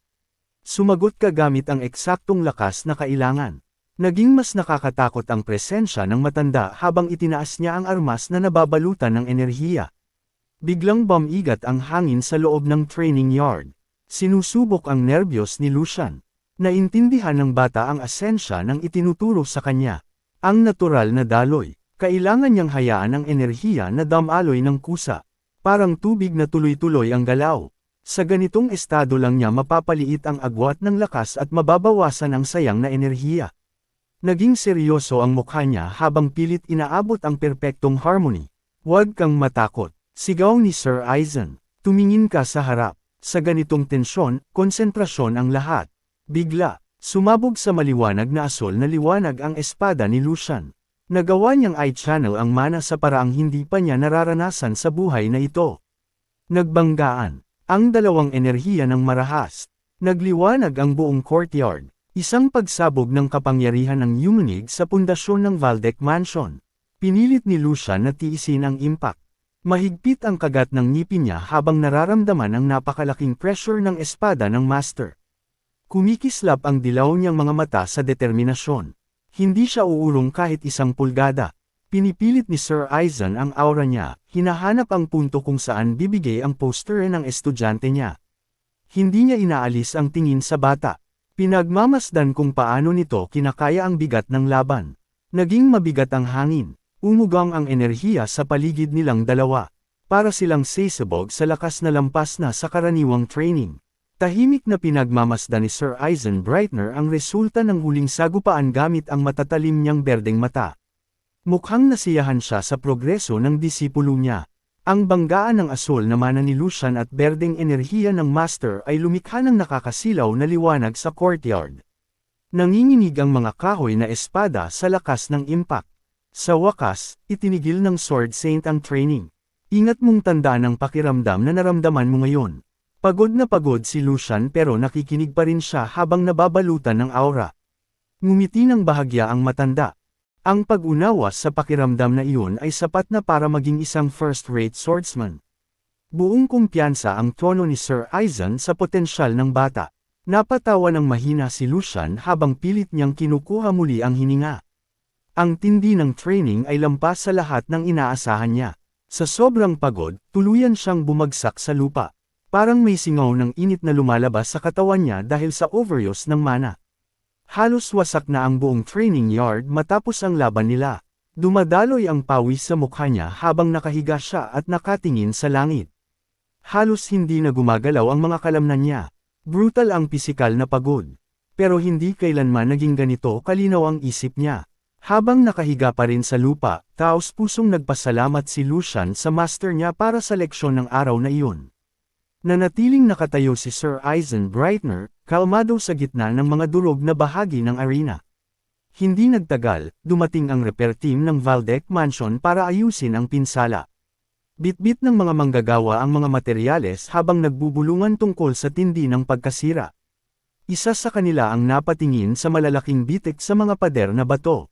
Sumagot ka gamit ang eksaktong lakas na kailangan. Naging mas nakakatakot ang presensya ng matanda habang itinaas niya ang armas na nababalutan ng enerhiya. Biglang bumigat ang hangin sa loob ng training yard. Sinusubok ang nerbiyos ni Lucian. Naintindihan ng bata ang asensya ng itinuturo sa kanya. Ang natural na daloy, kailangan niyang hayaan ang enerhiya na damaloy ng kusa. Parang tubig na tuloy-tuloy ang galaw. Sa ganitong estado lang niya mapapaliit ang agwat ng lakas at mababawasan ang sayang na enerhiya. Naging seryoso ang mukha niya habang pilit inaabot ang perpektong harmony. Huwag kang matakot, sigaw ni Sir Aizen. Tumingin ka sa harap. Sa ganitong tensyon, konsentrasyon ang lahat. Bigla, sumabog sa maliwanag na asol na liwanag ang espada ni Lucian. Nagawa niyang i-channel ang mana sa paraang hindi pa niya nararanasan sa buhay na ito. Nagbanggaan ang dalawang enerhiya ng marahas. Nagliwanag ang buong courtyard. Isang pagsabog ng kapangyarihan ng yumanig sa pundasyon ng Valdec Mansion. Pinilit ni Lucian na tiisin ang impact. Mahigpit ang kagat ng ngipin niya habang nararamdaman ang napakalaking pressure ng espada ng master. Kumikislap ang dilaw niyang mga mata sa determinasyon. Hindi siya uurong kahit isang pulgada. Pinipilit ni Sir Aizen ang aura niya, hinahanap ang punto kung saan bibigay ang poster ng estudyante niya. Hindi niya inaalis ang tingin sa bata. Pinagmamasdan kung paano nito kinakaya ang bigat ng laban. Naging mabigat ang hangin. Umugang ang enerhiya sa paligid nilang dalawa. Para silang sasabog sa lakas na lampas na sa karaniwang training. Tahimik na pinagmamasdan ni Sir Aizen Brightner ang resulta ng huling sagupaan gamit ang matatalim niyang berdeng mata. Mukhang nasiyahan siya sa progreso ng disipulo niya. Ang banggaan ng asol na mana ni Lucian at berdeng enerhiya ng master ay lumikha ng nakakasilaw na liwanag sa courtyard. Nanginginig ang mga kahoy na espada sa lakas ng impact. Sa wakas, itinigil ng Sword Saint ang training. Ingat mong tandaan ang pakiramdam na naramdaman mo ngayon. Pagod na pagod si Lucian pero nakikinig pa rin siya habang nababalutan ng aura. Ngumiti ng bahagya ang matanda. Ang pag-unawa sa pakiramdam na iyon ay sapat na para maging isang first-rate swordsman. Buong kumpiyansa ang tono ni Sir Aizen sa potensyal ng bata. Napatawa ng mahina si Lucian habang pilit niyang kinukuha muli ang hininga. Ang tindi ng training ay lampas sa lahat ng inaasahan niya. Sa sobrang pagod, tuluyan siyang bumagsak sa lupa. Parang may singaw ng init na lumalabas sa katawan niya dahil sa overuse ng mana. Halos wasak na ang buong training yard matapos ang laban nila. Dumadaloy ang pawis sa mukha niya habang nakahiga siya at nakatingin sa langit. Halos hindi na gumagalaw ang mga kalamnan niya. Brutal ang pisikal na pagod. Pero hindi kailanman naging ganito kalinaw ang isip niya. Habang nakahiga pa rin sa lupa, taos-pusong nagpasalamat si Lucian sa master niya para sa leksyon ng araw na iyon. Nanatiling nakatayo si Sir Aizen Brightner, kalmado sa gitna ng mga durog na bahagi ng arena. Hindi nagtagal, dumating ang repair team ng Valdec Mansion para ayusin ang pinsala. Bitbit ng mga manggagawa ang mga materyales habang nagbubulungan tungkol sa tindi ng pagkasira. Isa sa kanila ang napatingin sa malalaking bitik sa mga pader na bato.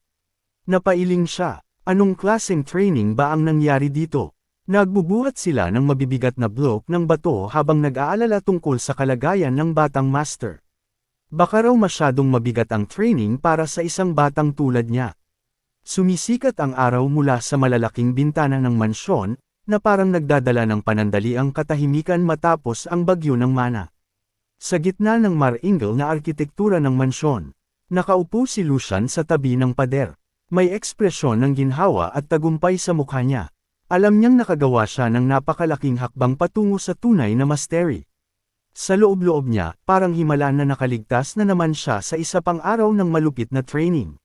Napailing siya, anong klaseng training ba ang nangyari dito? Nagbubuhat sila ng mabibigat na blok ng bato habang nag-aalala tungkol sa kalagayan ng batang master. Baka raw masyadong mabigat ang training para sa isang batang tulad niya. Sumisikat ang araw mula sa malalaking bintana ng mansyon, na parang nagdadala ng panandaliang katahimikan matapos ang bagyo ng mana. Sa gitna ng maringal na arkitektura ng mansyon, nakaupo si Lucian sa tabi ng pader. May ekspresyon ng ginhawa at tagumpay sa mukha niya. Alam niyang nakagawa siya ng napakalaking hakbang patungo sa tunay na mastery. Sa loob-loob niya, parang himala na nakaligtas na naman siya sa isa pang araw ng malupit na training.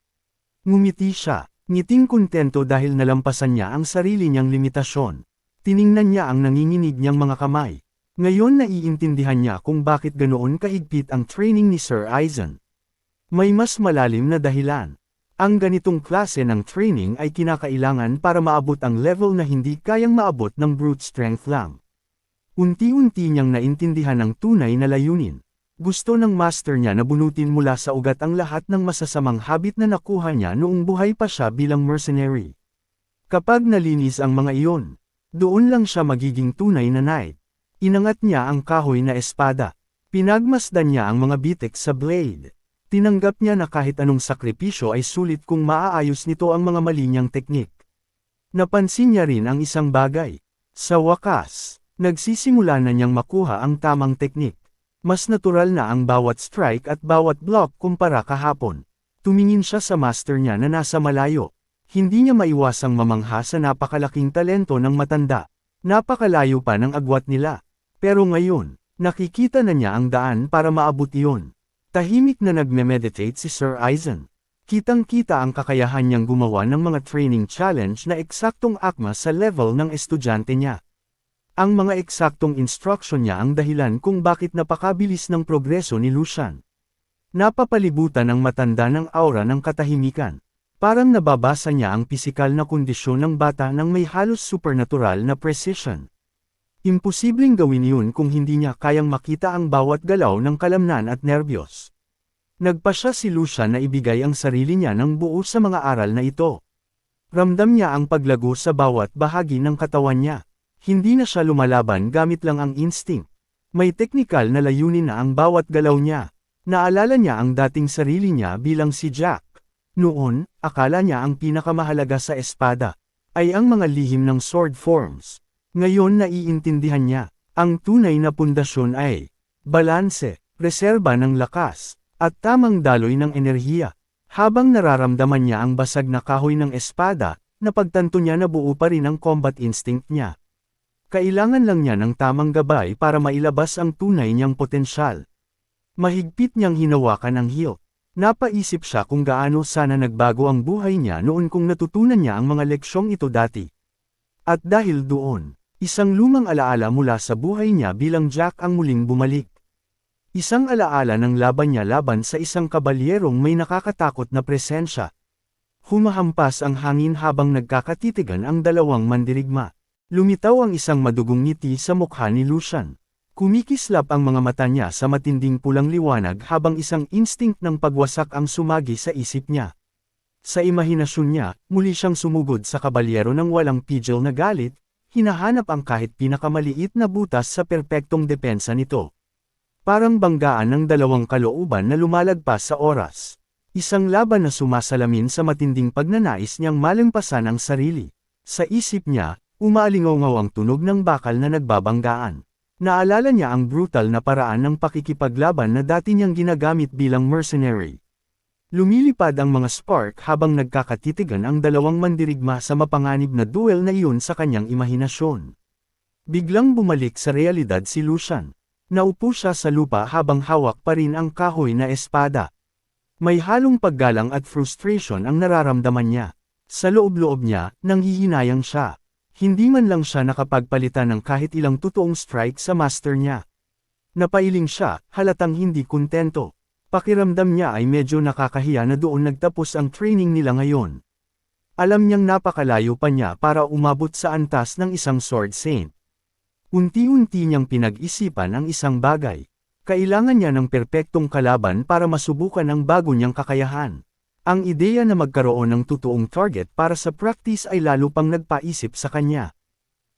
Ngumiti siya, ngiting kontento dahil nalampasan niya ang sarili niyang limitasyon. Tiningnan niya ang nanginginig niyang mga kamay. Ngayon naiintindihan niya kung bakit ganoon kahigpit ang training ni Sir Aizen. May mas malalim na dahilan. Ang ganitong klase ng training ay kinakailangan para maabot ang level na hindi kayang maabot ng brute strength lang. Unti-unti niyang naintindihan ang tunay na layunin. Gusto ng master niya na bunutin mula sa ugat ang lahat ng masasamang habit na nakuha niya noong buhay pa siya bilang mercenary. Kapag nalinis ang mga iyon, doon lang siya magiging tunay na knight. Inangat niya ang kahoy na espada. Pinagmasdan niya ang mga bitik sa blade. Tinanggap niya na kahit anong sakripisyo ay sulit kung maaayos nito ang mga mali niyang teknik. Napansin niya rin ang isang bagay. Sa wakas, nagsisimula na niyang makuha ang tamang teknik. Mas natural na ang bawat strike at bawat block kumpara kahapon. Tumingin siya sa master niya na nasa malayo. Hindi niya maiwasang mamangha sa napakalaking talento ng matanda. Napakalayo pa ng agwat nila. Pero ngayon, nakikita na niya ang daan para maabot iyon. Tahimik na nagme-meditate si Sir Aizen. Kitang-kita ang kakayahan niyang gumawa ng mga training challenge na eksaktong akma sa level ng estudyante niya. Ang mga eksaktong instruction niya ang dahilan kung bakit napakabilis ng progreso ni Lucian. Napapalibutan ng matanda ng aura ng katahimikan. Parang nababasa niya ang pisikal na kondisyon ng bata ng may halos supernatural na precision. Imposibleng gawin yun kung hindi niya kayang makita ang bawat galaw ng kalamnan at nerbiyos. Nagpasya si Lucian na ibigay ang sarili niya ng buo sa mga aral na ito. Ramdam niya ang paglago sa bawat bahagi ng katawan niya. Hindi na siya lumalaban gamit lang ang instinct. May teknikal na layunin na ang bawat galaw niya. Naalala niya ang dating sarili niya bilang si Jack. Noon, akala niya ang pinakamahalaga sa espada ay ang mga lihim ng sword forms. Ngayon naiintindihan niya, ang tunay na pundasyon ay balanse, reserba ng lakas, at tamang daloy ng enerhiya. Habang nararamdaman niya ang basag na kahoy ng espada, napagtanto niya na buo pa rin ang combat instinct niya. Kailangan lang niya ng tamang gabay para mailabas ang tunay niyang potensyal. Mahigpit niyang hinawakan ang hilt. Napaisip siya kung gaano sana nagbago ang buhay niya noon kung natutunan niya ang mga leksyong ito dati. At dahil doon, isang lumang alaala mula sa buhay niya bilang Jack ang muling bumalik. Isang alaala ng laban niya laban sa isang kabalyerong may nakakatakot na presensya. Humahampas ang hangin habang nagkakatitigan ang dalawang mandirigma. Lumitaw ang isang madugong ngiti sa mukha ni Lucian. Kumikislap ang mga mata niya sa matinding pulang liwanag habang isang instinct ng pagwasak ang sumagi sa isip niya. Sa imahinasyon niya, muli siyang sumugod sa kabalyero ng walang pigil na galit, hinahanap ang kahit pinakamaliit na butas sa perpektong depensa nito. Parang banggaan ng dalawang kalooban na lumalagpas sa oras. Isang laban na sumasalamin sa matinding pagnanais niyang malampasan ang sarili. Sa isip niya, umaalingaw ang tunog ng bakal na nagbabanggaan. Naalala niya ang brutal na paraan ng pakikipaglaban na dati niyang ginagamit bilang mercenary. Lumilipad ang mga spark habang nagkakatitigan ang dalawang mandirigma sa mapanganib na duel na iyon sa kanyang imahinasyon. Biglang bumalik sa realidad si Lucian. Naupo siya sa lupa habang hawak pa rin ang kahoy na espada. May halong paggalang at frustration ang nararamdaman niya. Sa loob-loob niya, nanghihinayang siya. Hindi man lang siya nakapagpalitan ng kahit ilang totoong strike sa master niya. Napailing siya, halatang hindi kontento. Pakiramdam niya ay medyo nakakahiya na doon nagtapos ang training nila ngayon. Alam niyang napakalayo pa niya para umabot sa antas ng isang sword saint. Unti-unti niyang pinag-isipan ang isang bagay. Kailangan niya ng perpektong kalaban para masubukan ang bago niyang kakayahan. Ang ideya na magkaroon ng totoong target para sa practice ay lalo pang nagpaisip sa kanya.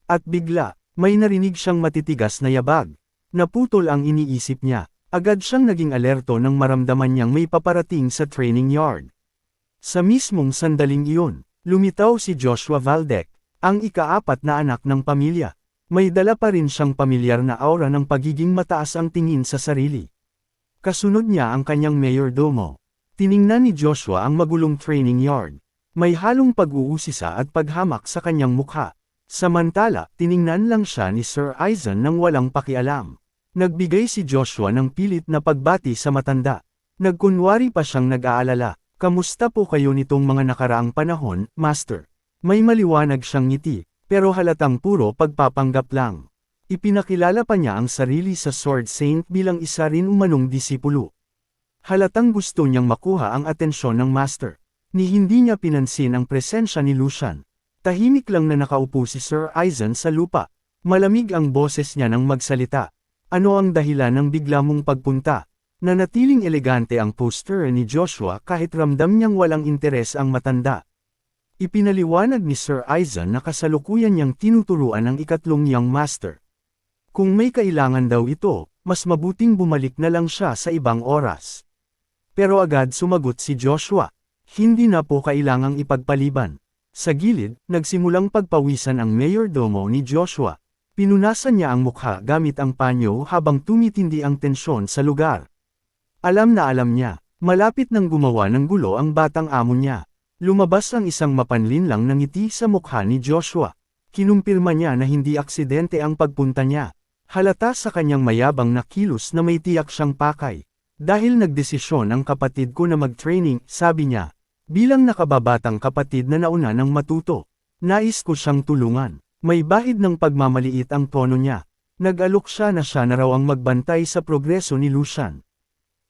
At bigla, may narinig siyang matitigas na yabag. Naputol ang iniisip niya. Agad siyang naging alerto nang maramdaman niyang may paparating sa training yard. Sa mismong sandaling iyon, lumitaw si Joshua Valdec, ang ika-4 na anak ng pamilya. May dala pa rin siyang pamilyar na aura ng pagiging mataas ang tingin sa sarili. Kasunod niya ang kanyang mayordomo. Tiningnan ni Joshua ang magulong training yard. May halong pag-uusisa at paghamak sa kanyang mukha. Samantala, tiningnan lang siya ni Sir Aizen nang walang pakialam. Nagbigay si Joshua ng pilit na pagbati sa matanda. Nagkunwari pa siyang nag-aalala. Kamusta po kayo nitong mga nakaraang panahon, Master? May maliwanag siyang ngiti, pero halatang puro pagpapanggap lang. Ipinakilala pa niya ang sarili sa Sword Saint bilang isa rin umanong disipulo. Halatang gusto niyang makuha ang atensyon ng Master. Ni hindi niya pinansin ang presensya ni Lucian. Tahimik lang na nakaupo si Sir Aizen sa lupa. Malamig ang boses niya nang magsalita. Ano ang dahilan ng bigla mong pagpunta? Nanatiling elegante ang posture ni Joshua kahit ramdam niyang walang interes ang matanda. Ipinaliwanag ni Sir Aizen na kasalukuyan niyang tinuturuan ang ikatlong young master. Kung may kailangan daw ito, mas mabuting bumalik na lang siya sa ibang oras. Pero agad sumagot si Joshua. Hindi na po kailangang ipagpaliban. Sa gilid, nagsimulang pagpawisan ang mayordomo ni Joshua. Pinunasan niya ang mukha gamit ang panyo habang tumitindi ang tensyon sa lugar. Alam niya, malapit nang gumawa ng gulo ang batang amo niya. Lumabas ang isang mapanlinlang na ngiti sa mukha ni Joshua. Kinumpirma niya na hindi aksidente ang pagpunta niya. Halata sa kanyang mayabang na kilos na may tiyak siyang pakay. Dahil nagdesisyon ang kapatid ko na mag-training, sabi niya. Bilang nakababatang kapatid na nauna ng matuto, nais ko siyang tulungan. May bahid ng pagmamaliit ang tono niya. Nag-alok siya na raw ang magbantay sa progreso ni Lucian.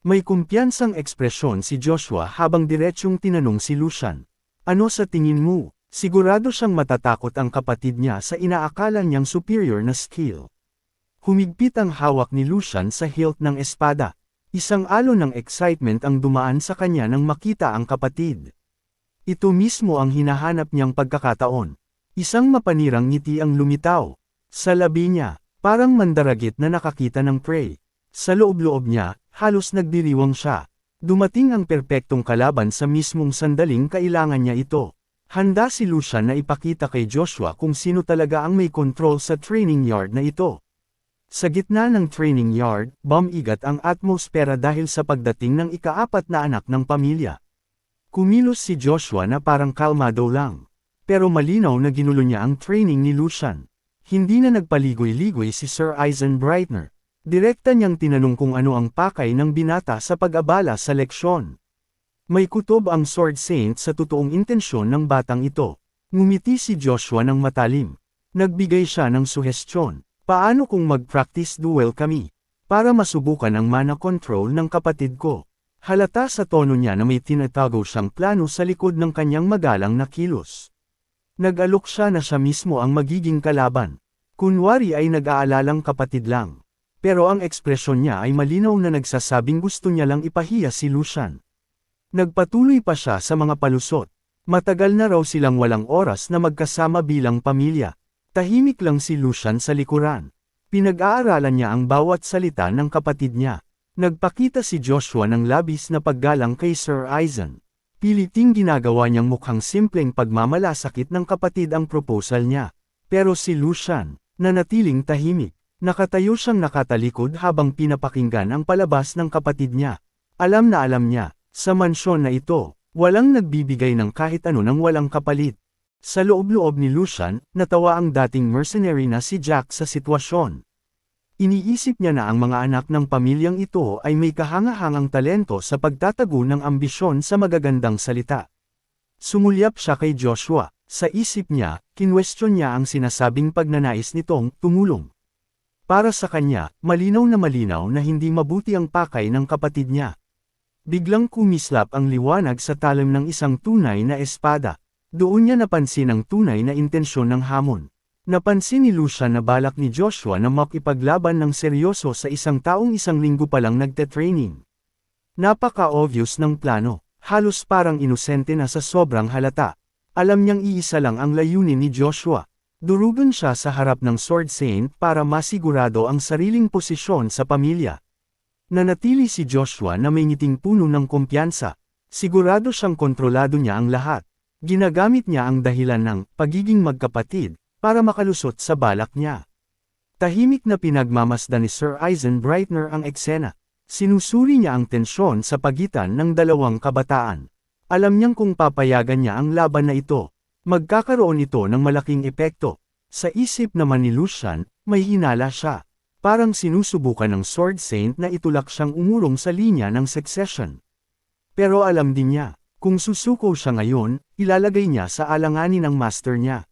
May kumpiyansang ekspresyon si Joshua habang diretsyong tinanong si Lucian. Ano sa tingin mo? Sigurado siyang matatakot ang kapatid niya sa inaakala niyang superior na skill. Humigpit ang hawak ni Lucian sa hilt ng espada. Isang alon ng excitement ang dumaan sa kanya nang makita ang kapatid. Ito mismo ang hinahanap niyang pagkakataon. Isang mapanirang ngiti ang lumitaw. Sa labi niya, parang mandaragit na nakakita ng prey. Sa loob-loob niya, halos nagdiriwang siya. Dumating ang perpektong kalaban sa mismong sandaling kailangan niya ito. Handa si Lucian na ipakita kay Joshua kung sino talaga ang may control sa training yard na ito. Sa gitna ng training yard, bumigat ang atmosfera dahil sa pagdating ng ika-4 na anak ng pamilya. Kumilos si Joshua na parang kalmado lang. Pero malinaw na ginulo niya ang training ni Lucian. Hindi na nagpaligoy-ligoy si Sir Aizen Brightner. Direkta niyang tinanong kung ano ang pakay ng binata sa pag-abala sa leksyon. May kutob ang Sword Saint sa totoong intensyon ng batang ito. Ngumiti si Joshua ng matalim. Nagbigay siya ng suhestyon. Paano kung mag-practice duel kami? Para masubukan ang mana control ng kapatid ko. Halata sa tono niya na may tinatago siyang plano sa likod ng kanyang magalang na kilos. Nag-alok siya na siya mismo ang magiging kalaban. Kunwari ay nag-aalalang kapatid lang. Pero ang ekspresyon niya ay malinaw na nagsasabing gusto niya lang ipahiya si Lucian. Nagpatuloy pa siya sa mga palusot. Matagal na raw silang walang oras na magkasama bilang pamilya. Tahimik lang si Lucian sa likuran. Pinag-aaralan niya ang bawat salita ng kapatid niya. Nagpakita si Joshua ng labis na paggalang kay Sir Aizen. Piliting ginagawa niyang mukhang simpleng pagmamalasakit ng kapatid ang proposal niya. Pero si Lucian, nanatiling tahimik. Nakatayo siyang nakatalikod habang pinapakinggan ang palabas ng kapatid niya. Alam niya, sa mansyon na ito, walang nagbibigay ng kahit ano nang walang kapalit. Sa loob-loob ni Lucian, natawa ang dating mercenary na si Jack sa sitwasyon. Iniisip niya na ang mga anak ng pamilyang ito ay may kahangahangang talento sa pagtatago ng ambisyon sa magagandang salita. Sumulyap siya kay Joshua. Sa isip niya, kinwestiyon niya ang sinasabing pagnanais nitong tumulong. Para sa kanya, malinaw na hindi mabuti ang pakay ng kapatid niya. Biglang kumislap ang liwanag sa talim ng isang tunay na espada. Doon niya napansin ang tunay na intensyon ng hamon. Napansin ni Lucian na balak ni Joshua na makipaglaban ng seryoso sa isang taong 1 linggo pa lang nagte-training. Napaka-obvious ng plano, halos parang inosente na sa sobrang halata. Alam niyang iisa lang ang layunin ni Joshua. Durugan siya sa harap ng Sword Saint para masigurado ang sariling posisyon sa pamilya. Nanatili si Joshua na may ngiting puno ng kumpiyansa. Sigurado siyang kontrolado niya ang lahat. Ginagamit niya ang dahilan ng pagiging magkapatid para makalusot sa balak niya. Tahimik na pinagmamasdan ni Sir Aizen Brightner ang eksena. Sinusuri niya ang tensyon sa pagitan ng dalawang kabataan. Alam niyang kung papayagan niya ang laban na ito, magkakaroon ito ng malaking epekto. Sa isip naman ni Lucian, may hinala siya. Parang sinusubukan ng Sword Saint na itulak siyang umurong sa linya ng succession. Pero alam din niya, kung susuko siya ngayon, ilalagay niya sa alanganin ang master niya.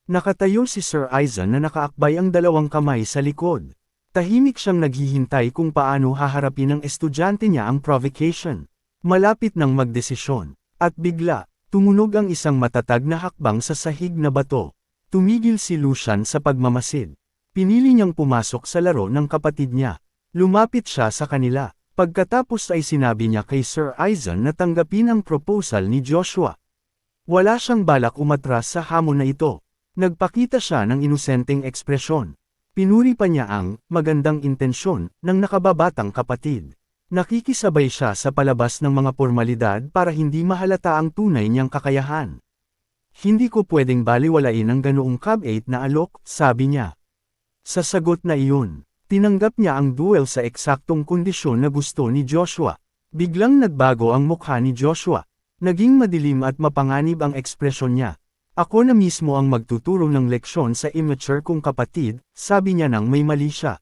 Nakatayo si Sir Aizen na nakaakbay ang 2 kamay sa likod. Tahimik siyang naghihintay kung paano haharapin ng estudyante niya ang provocation. Malapit nang magdesisyon. At bigla, tumunog ang isang matatag na hakbang sa sahig na bato. Tumigil si Lucian sa pagmamasid. Pinili niyang pumasok sa laro ng kapatid niya. Lumapit siya sa kanila. Pagkatapos ay sinabi niya kay Sir Aizen na tanggapin ang proposal ni Joshua. Wala siyang balak umatras sa hamon na ito. Nagpakita siya ng inosenteng ekspresyon. Pinuri pa niya ang magandang intensyon ng nakababatang kapatid. Nakikisabay siya sa palabas ng mga formalidad para hindi mahalata ang tunay niyang kakayahan. Hindi ko pwedeng baliwalain ang ganoong Cab 8 na alok, sabi niya. Sa sagot na iyon, tinanggap niya ang duel sa eksaktong kondisyon na gusto ni Joshua. Biglang nagbago ang mukha ni Joshua. Naging madilim at mapanganib ang ekspresyon niya. Ako na mismo ang magtuturo ng leksyon sa immature kong kapatid, sabi niya nang may mali siya.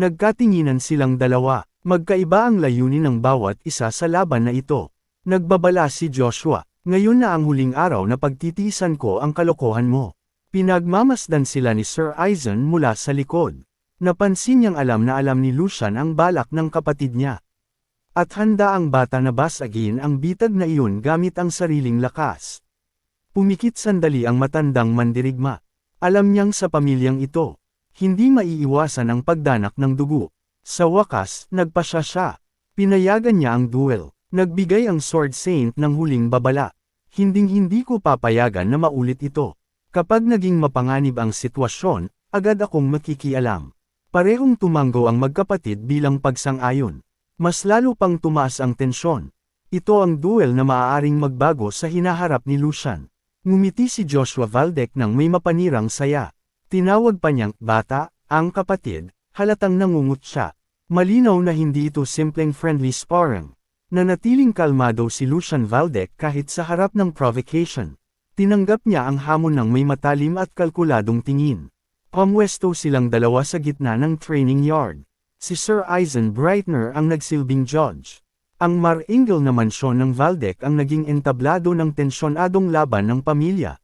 Nagkatinginan silang dalawa. Magkaiba ang layunin ng bawat isa sa laban na ito. Nagbabala si Joshua, ngayon na ang huling araw na pagtitiisan ko ang kalokohan mo. Pinagmamasdan sila ni Sir Aizen mula sa likod. Napansin niyang alam na alam ni Lucian ang balak ng kapatid niya. At handa ang bata na basagin ang bitag na iyon gamit ang sariling lakas. Pumikit sandali ang matandang mandirigma. Alam niyang sa pamilyang ito, hindi maiiwasan ang pagdanak ng dugo. Sa wakas, nagpasya siya. Pinayagan niya ang duel. Nagbigay ang Sword Saint ng huling babala. Hinding-hindi ko papayagan na maulit ito. Kapag naging mapanganib ang sitwasyon, agad akong makikialam. Parehong tumanggo ang magkapatid bilang pagsang-ayon. Mas lalo pang tumaas ang tensyon. Ito ang duel na maaaring magbago sa hinaharap ni Lucian. Ngumiti si Joshua Valdec nang may mapanirang saya. Tinawag pa niyang bata, ang kapatid, halatang nangungut siya. Malinaw na hindi ito simpleng friendly sparring. Nanatiling kalmado si Lucian Valdec kahit sa harap ng provocation. Tinanggap niya ang hamon ng may matalim at kalkuladong tingin. Pumwesto silang dalawa sa gitna ng training yard. Si Sir Aizen Brightner ang nagsilbing judge. Ang maringal na mansyon ng Valdec ang naging entablado ng tensyonadong laban ng pamilya.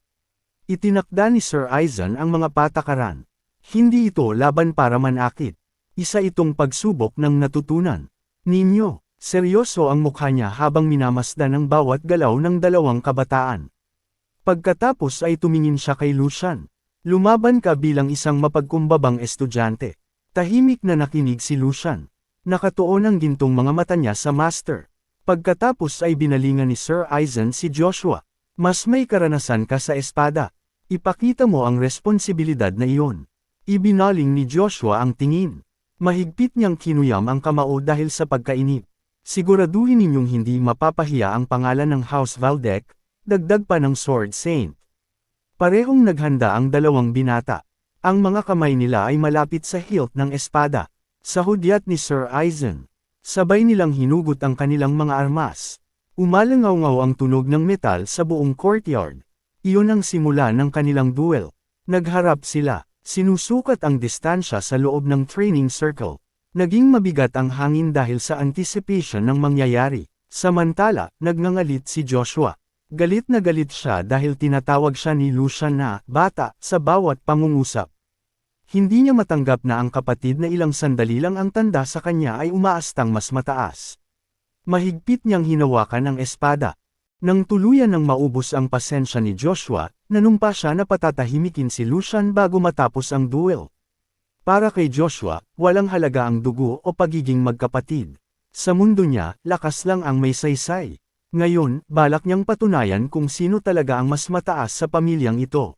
Itinakda ni Sir Aizen ang mga patakaran. Hindi ito laban para manakit. Isa itong pagsubok ng natutunan. Ninyo, seryoso ang mukha niya habang minamasdan ang bawat galaw ng dalawang kabataan. Pagkatapos ay tumingin siya kay Lucian. Lumaban ka bilang isang mapagkumbabang estudyante. Tahimik na nakinig si Lucian. Nakatuon ang gintong mga mata niya sa master. Pagkatapos ay binalingan ni Sir Aizen si Joshua. Mas may karanasan ka sa espada. Ipakita mo ang responsibilidad na iyon. Ibinaling ni Joshua ang tingin. Mahigpit niyang kinuyam ang kamao dahil sa pagkainip. Siguraduhin ninyong hindi mapapahiya ang pangalan ng House Valdec. Dagdag pa ng Sword Saint. Parehong naghanda ang dalawang binata. Ang mga kamay nila ay malapit sa hilt ng espada. Sa hudyat ni Sir Aizen. Sabay nilang hinugot ang kanilang mga armas. Umalangaw-ngaw ang tunog ng metal sa buong courtyard. Iyon ang simula ng kanilang duel. Nagharap sila. Sinusukat ang distansya sa loob ng training circle. Naging mabigat ang hangin dahil sa anticipation ng mangyayari. Samantala, nagngangalit si Joshua. Galit na galit siya dahil tinatawag siya ni Lucian na bata sa bawat pangungusap. Hindi niya matanggap na ang kapatid na ilang sandali lang ang tanda sa kanya ay umaastang mas mataas. Mahigpit niyang hinawakan ang espada. Nang tuluyan ng maubos ang pasensya ni Joshua, nanumpa siya na patatahimikin si Lucian bago matapos ang duel. Para kay Joshua, walang halaga ang dugo o pagiging magkapatid. Sa mundo niya, lakas lang ang may saysay. Ngayon, balak niyang patunayan kung sino talaga ang mas mataas sa pamilyang ito.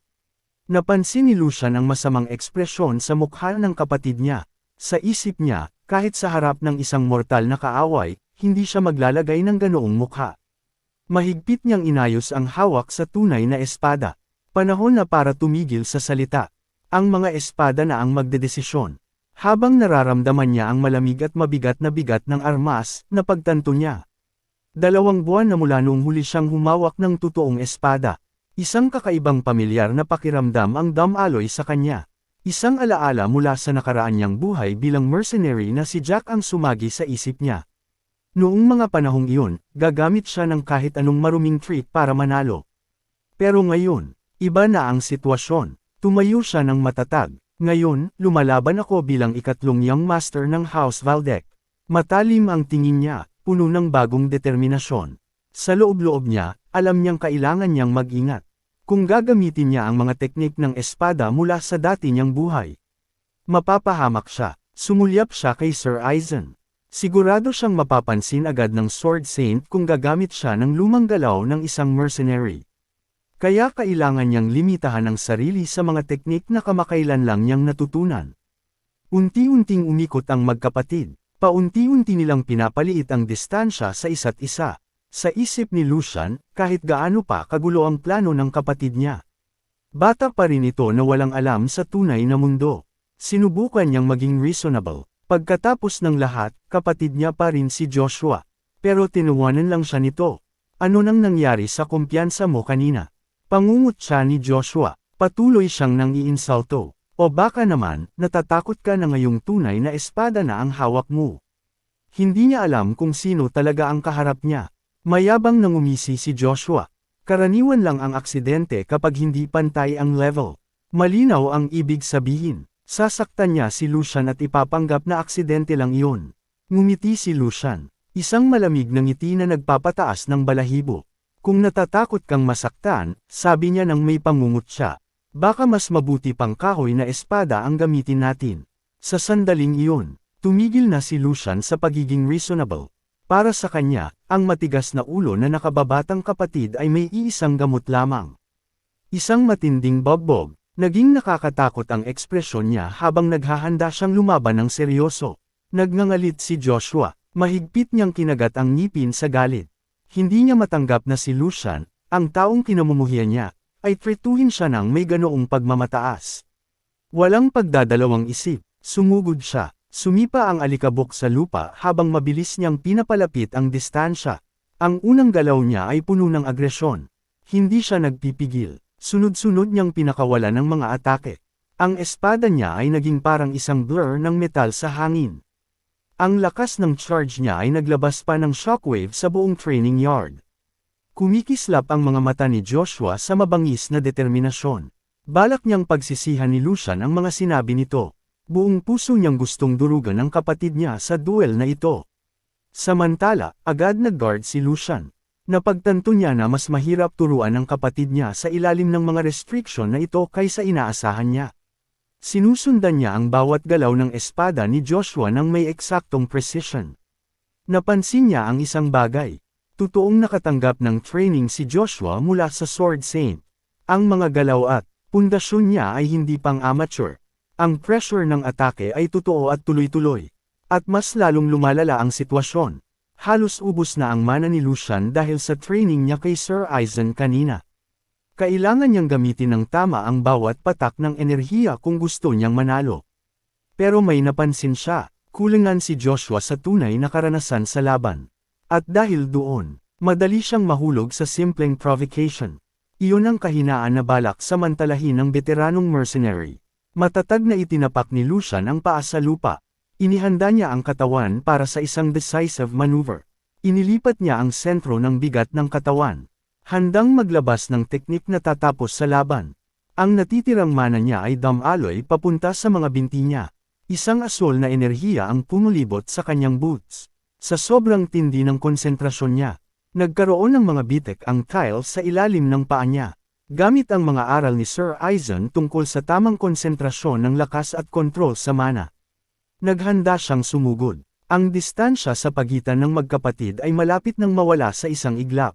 Napansin ni Lucian ang masamang ekspresyon sa mukha ng kapatid niya. Sa isip niya, kahit sa harap ng isang mortal na kaaway, hindi siya maglalagay ng ganoong mukha. Mahigpit niyang inayos ang hawak sa tunay na espada. Panahon na para tumigil sa salita. Ang mga espada na ang magdedesisyon. Habang nararamdaman niya ang malamig at mabigat na bigat ng armas, napagtanto niya. 2 buwan na mula noong huli siyang humawak ng totoong espada. Isang kakaibang pamilyar na pakiramdam ang damaloy sa kanya. Isang alaala mula sa nakaraan niyang buhay bilang mercenary na si Jack ang sumagi sa isip niya. Noong mga panahong iyon, gagamit siya ng kahit anong maruming trick para manalo. Pero ngayon, iba na ang sitwasyon. Tumayo siya ng matatag. Ngayon, lumalaban ako bilang ikatlong young master ng House Valdec. Matalim ang tingin niya. Puno ng bagong determinasyon. Sa loob-loob niya, alam niyang kailangan niyang mag-ingat. Kung gagamitin niya ang mga teknik ng espada mula sa dati niyang buhay. Mapapahamak siya. Sumulyap siya kay Sir Aizen. Sigurado siyang mapapansin agad ng Sword Saint kung gagamit siya ng lumang galaw ng isang mercenary. Kaya kailangan niyang limitahan ang sarili sa mga teknik na kamakailan lang niyang natutunan. Unti-unting umikot ang magkapatid. Paunti-unti nilang pinapaliit ang distansya sa isa't isa. Sa isip ni Lucian, kahit gaano pa kagulo ang plano ng kapatid niya. Bata pa rin ito na walang alam sa tunay na mundo. Sinubukan niyang maging reasonable. Pagkatapos ng lahat, kapatid niya pa rin si Joshua. Pero tinuwanan lang siya nito. Ano nang nangyari sa kumpiyansa mo kanina? Pangungot siya ni Joshua. Patuloy siyang nang-iinsulto. O baka naman, natatakot ka na ngayong tunay na espada na ang hawak mo. Hindi niya alam kung sino talaga ang kaharap niya. Mayabang nang umisi si Joshua. Karaniwan lang ang aksidente kapag hindi pantay ang level. Malinaw ang ibig sabihin. Sasaktan niya si Lucian at ipapanggap na aksidente lang iyon. Ngumiti si Lucian. Isang malamig na ngiti na nagpapataas ng balahibo. Kung natatakot kang masaktan, sabi niya nang may pangungot siya. Baka mas mabuti pang kahoy na espada ang gamitin natin. Sa sandaling iyon, tumigil na si Lucian sa pagiging reasonable. Para sa kanya, ang matigas na ulo na nakababatang kapatid ay may iisang gamot lamang. Isang matinding bogbog. Naging nakakatakot ang ekspresyon niya habang naghahanda siyang lumaban ng seryoso. Nagngangalit si Joshua, mahigpit niyang kinagat ang ngipin sa galit. Hindi niya matanggap na si Lucian, ang taong kinamumuhian niya, ay tretuhin siya ng may ganoong pagmamataas. Walang pagdadalawang isip, sumugod siya, sumipa ang alikabok sa lupa habang mabilis niyang pinapalapit ang distansya. Ang unang galaw niya ay puno ng agresyon. Hindi siya nagpipigil. Sunod-sunod niyang pinakawalan ng mga atake. Ang espada niya ay naging parang isang blur ng metal sa hangin. Ang lakas ng charge niya ay naglabas pa ng shockwave sa buong training yard. Kumikislap ang mga mata ni Joshua sa mabangis na determinasyon. Balak niyang pagsisihan ni Lucian ang mga sinabi nito. Buong puso niyang gustong durugan ang kapatid niya sa duel na ito. Samantala, agad nag-guard si Lucian. Napagtanto niya na mas mahirap turuan ng kapatid niya sa ilalim ng mga restriction na ito kaysa inaasahan niya. Sinusundan niya ang bawat galaw ng espada ni Joshua ng may eksaktong precision. Napansin niya ang isang bagay. Totoong nakatanggap ng training si Joshua mula sa Sword Saint. Ang mga galaw at pundasyon niya ay hindi pang amateur. Ang pressure ng atake ay totoo at tuloy-tuloy. At mas lalong lumalala ang sitwasyon. Halos ubos na ang mana ni Lucian dahil sa training niya kay Sir Aizen kanina. Kailangan niyang gamitin ng tama ang bawat patak ng enerhiya kung gusto niyang manalo. Pero may napansin siya, kulangan si Joshua sa tunay na karanasan sa laban. At dahil doon, madali siyang mahulog sa simpleng provocation. Iyon ang kahinaan na balak samantalahin ng veteranong mercenary. Matatag na itinapak ni Lucian ang paa sa lupa. Inihanda niya ang katawan para sa isang decisive maneuver. Inilipat niya ang sentro ng bigat ng katawan. Handang maglabas ng teknik na tatapos sa laban. Ang natitirang mana niya ay damaloy papunta sa mga binti niya. Isang asol na enerhiya ang pumulibot sa kanyang boots. Sa sobrang tindi ng konsentrasyon niya, nagkaroon ng mga bitek ang tiles sa ilalim ng paa niya. Gamit ang mga aral ni Sir Aizen tungkol sa tamang konsentrasyon ng lakas at kontrol sa mana. Naghanda siyang sumugod. Ang distansya sa pagitan ng magkapatid ay malapit nang mawala sa isang iglap.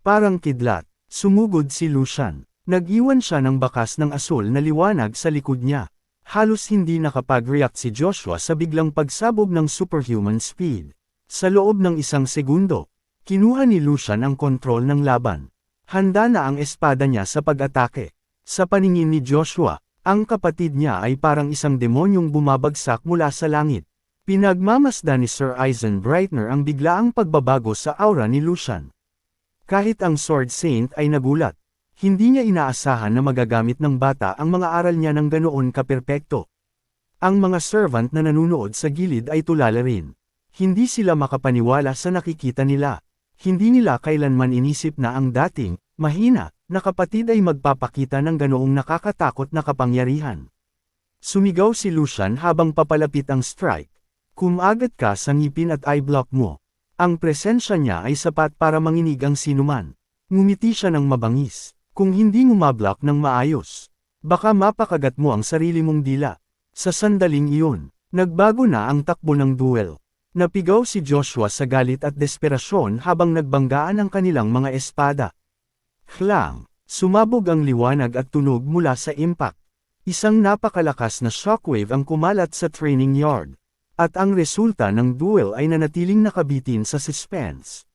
Parang kidlat, sumugod si Lucian. Nag-iwan siya ng bakas ng asul na liwanag sa likod niya. Halos hindi nakapag-react si Joshua sa biglang pagsabog ng superhuman speed. Sa loob ng isang segundo, kinuha ni Lucian ang kontrol ng laban. Handa na ang espada niya sa pag-atake. Sa paningin ni Joshua, ang kapatid niya ay parang isang demonyong bumabagsak mula sa langit. Pinagmamasdan ni Sir Aizen Brightner ang biglaang pagbabago sa aura ni Lucian. Kahit ang Sword Saint ay nagulat, hindi niya inaasahan na magagamit ng bata ang mga aral niya ng ganoon kaperpekto. Ang mga servant na nanunood sa gilid ay tulala rin. Hindi sila makapaniwala sa nakikita nila. Hindi nila kailanman inisip na ang dating, mahina, na kapatid ay magpapakita ng ganoong nakakatakot na kapangyarihan. Sumigaw si Lucian habang papalapit ang strike. Kumagat ka sa ngipin at eye block mo. Ang presensya niya ay sapat para manginig ang sinuman. Ngumiti siya ng mabangis. Kung hindi ngumablock ng maayos, baka mapakagat mo ang sarili mong dila. Sa sandaling iyon, nagbago na ang takbo ng duel. Napigaw si Joshua sa galit at desperasyon habang nagbanggaan ang kanilang mga espada. Klang! Sumabog ang liwanag at tunog mula sa impact. Isang napakalakas na shockwave ang kumalat sa training yard. At ang resulta ng duel ay nanatiling nakabitin sa suspense.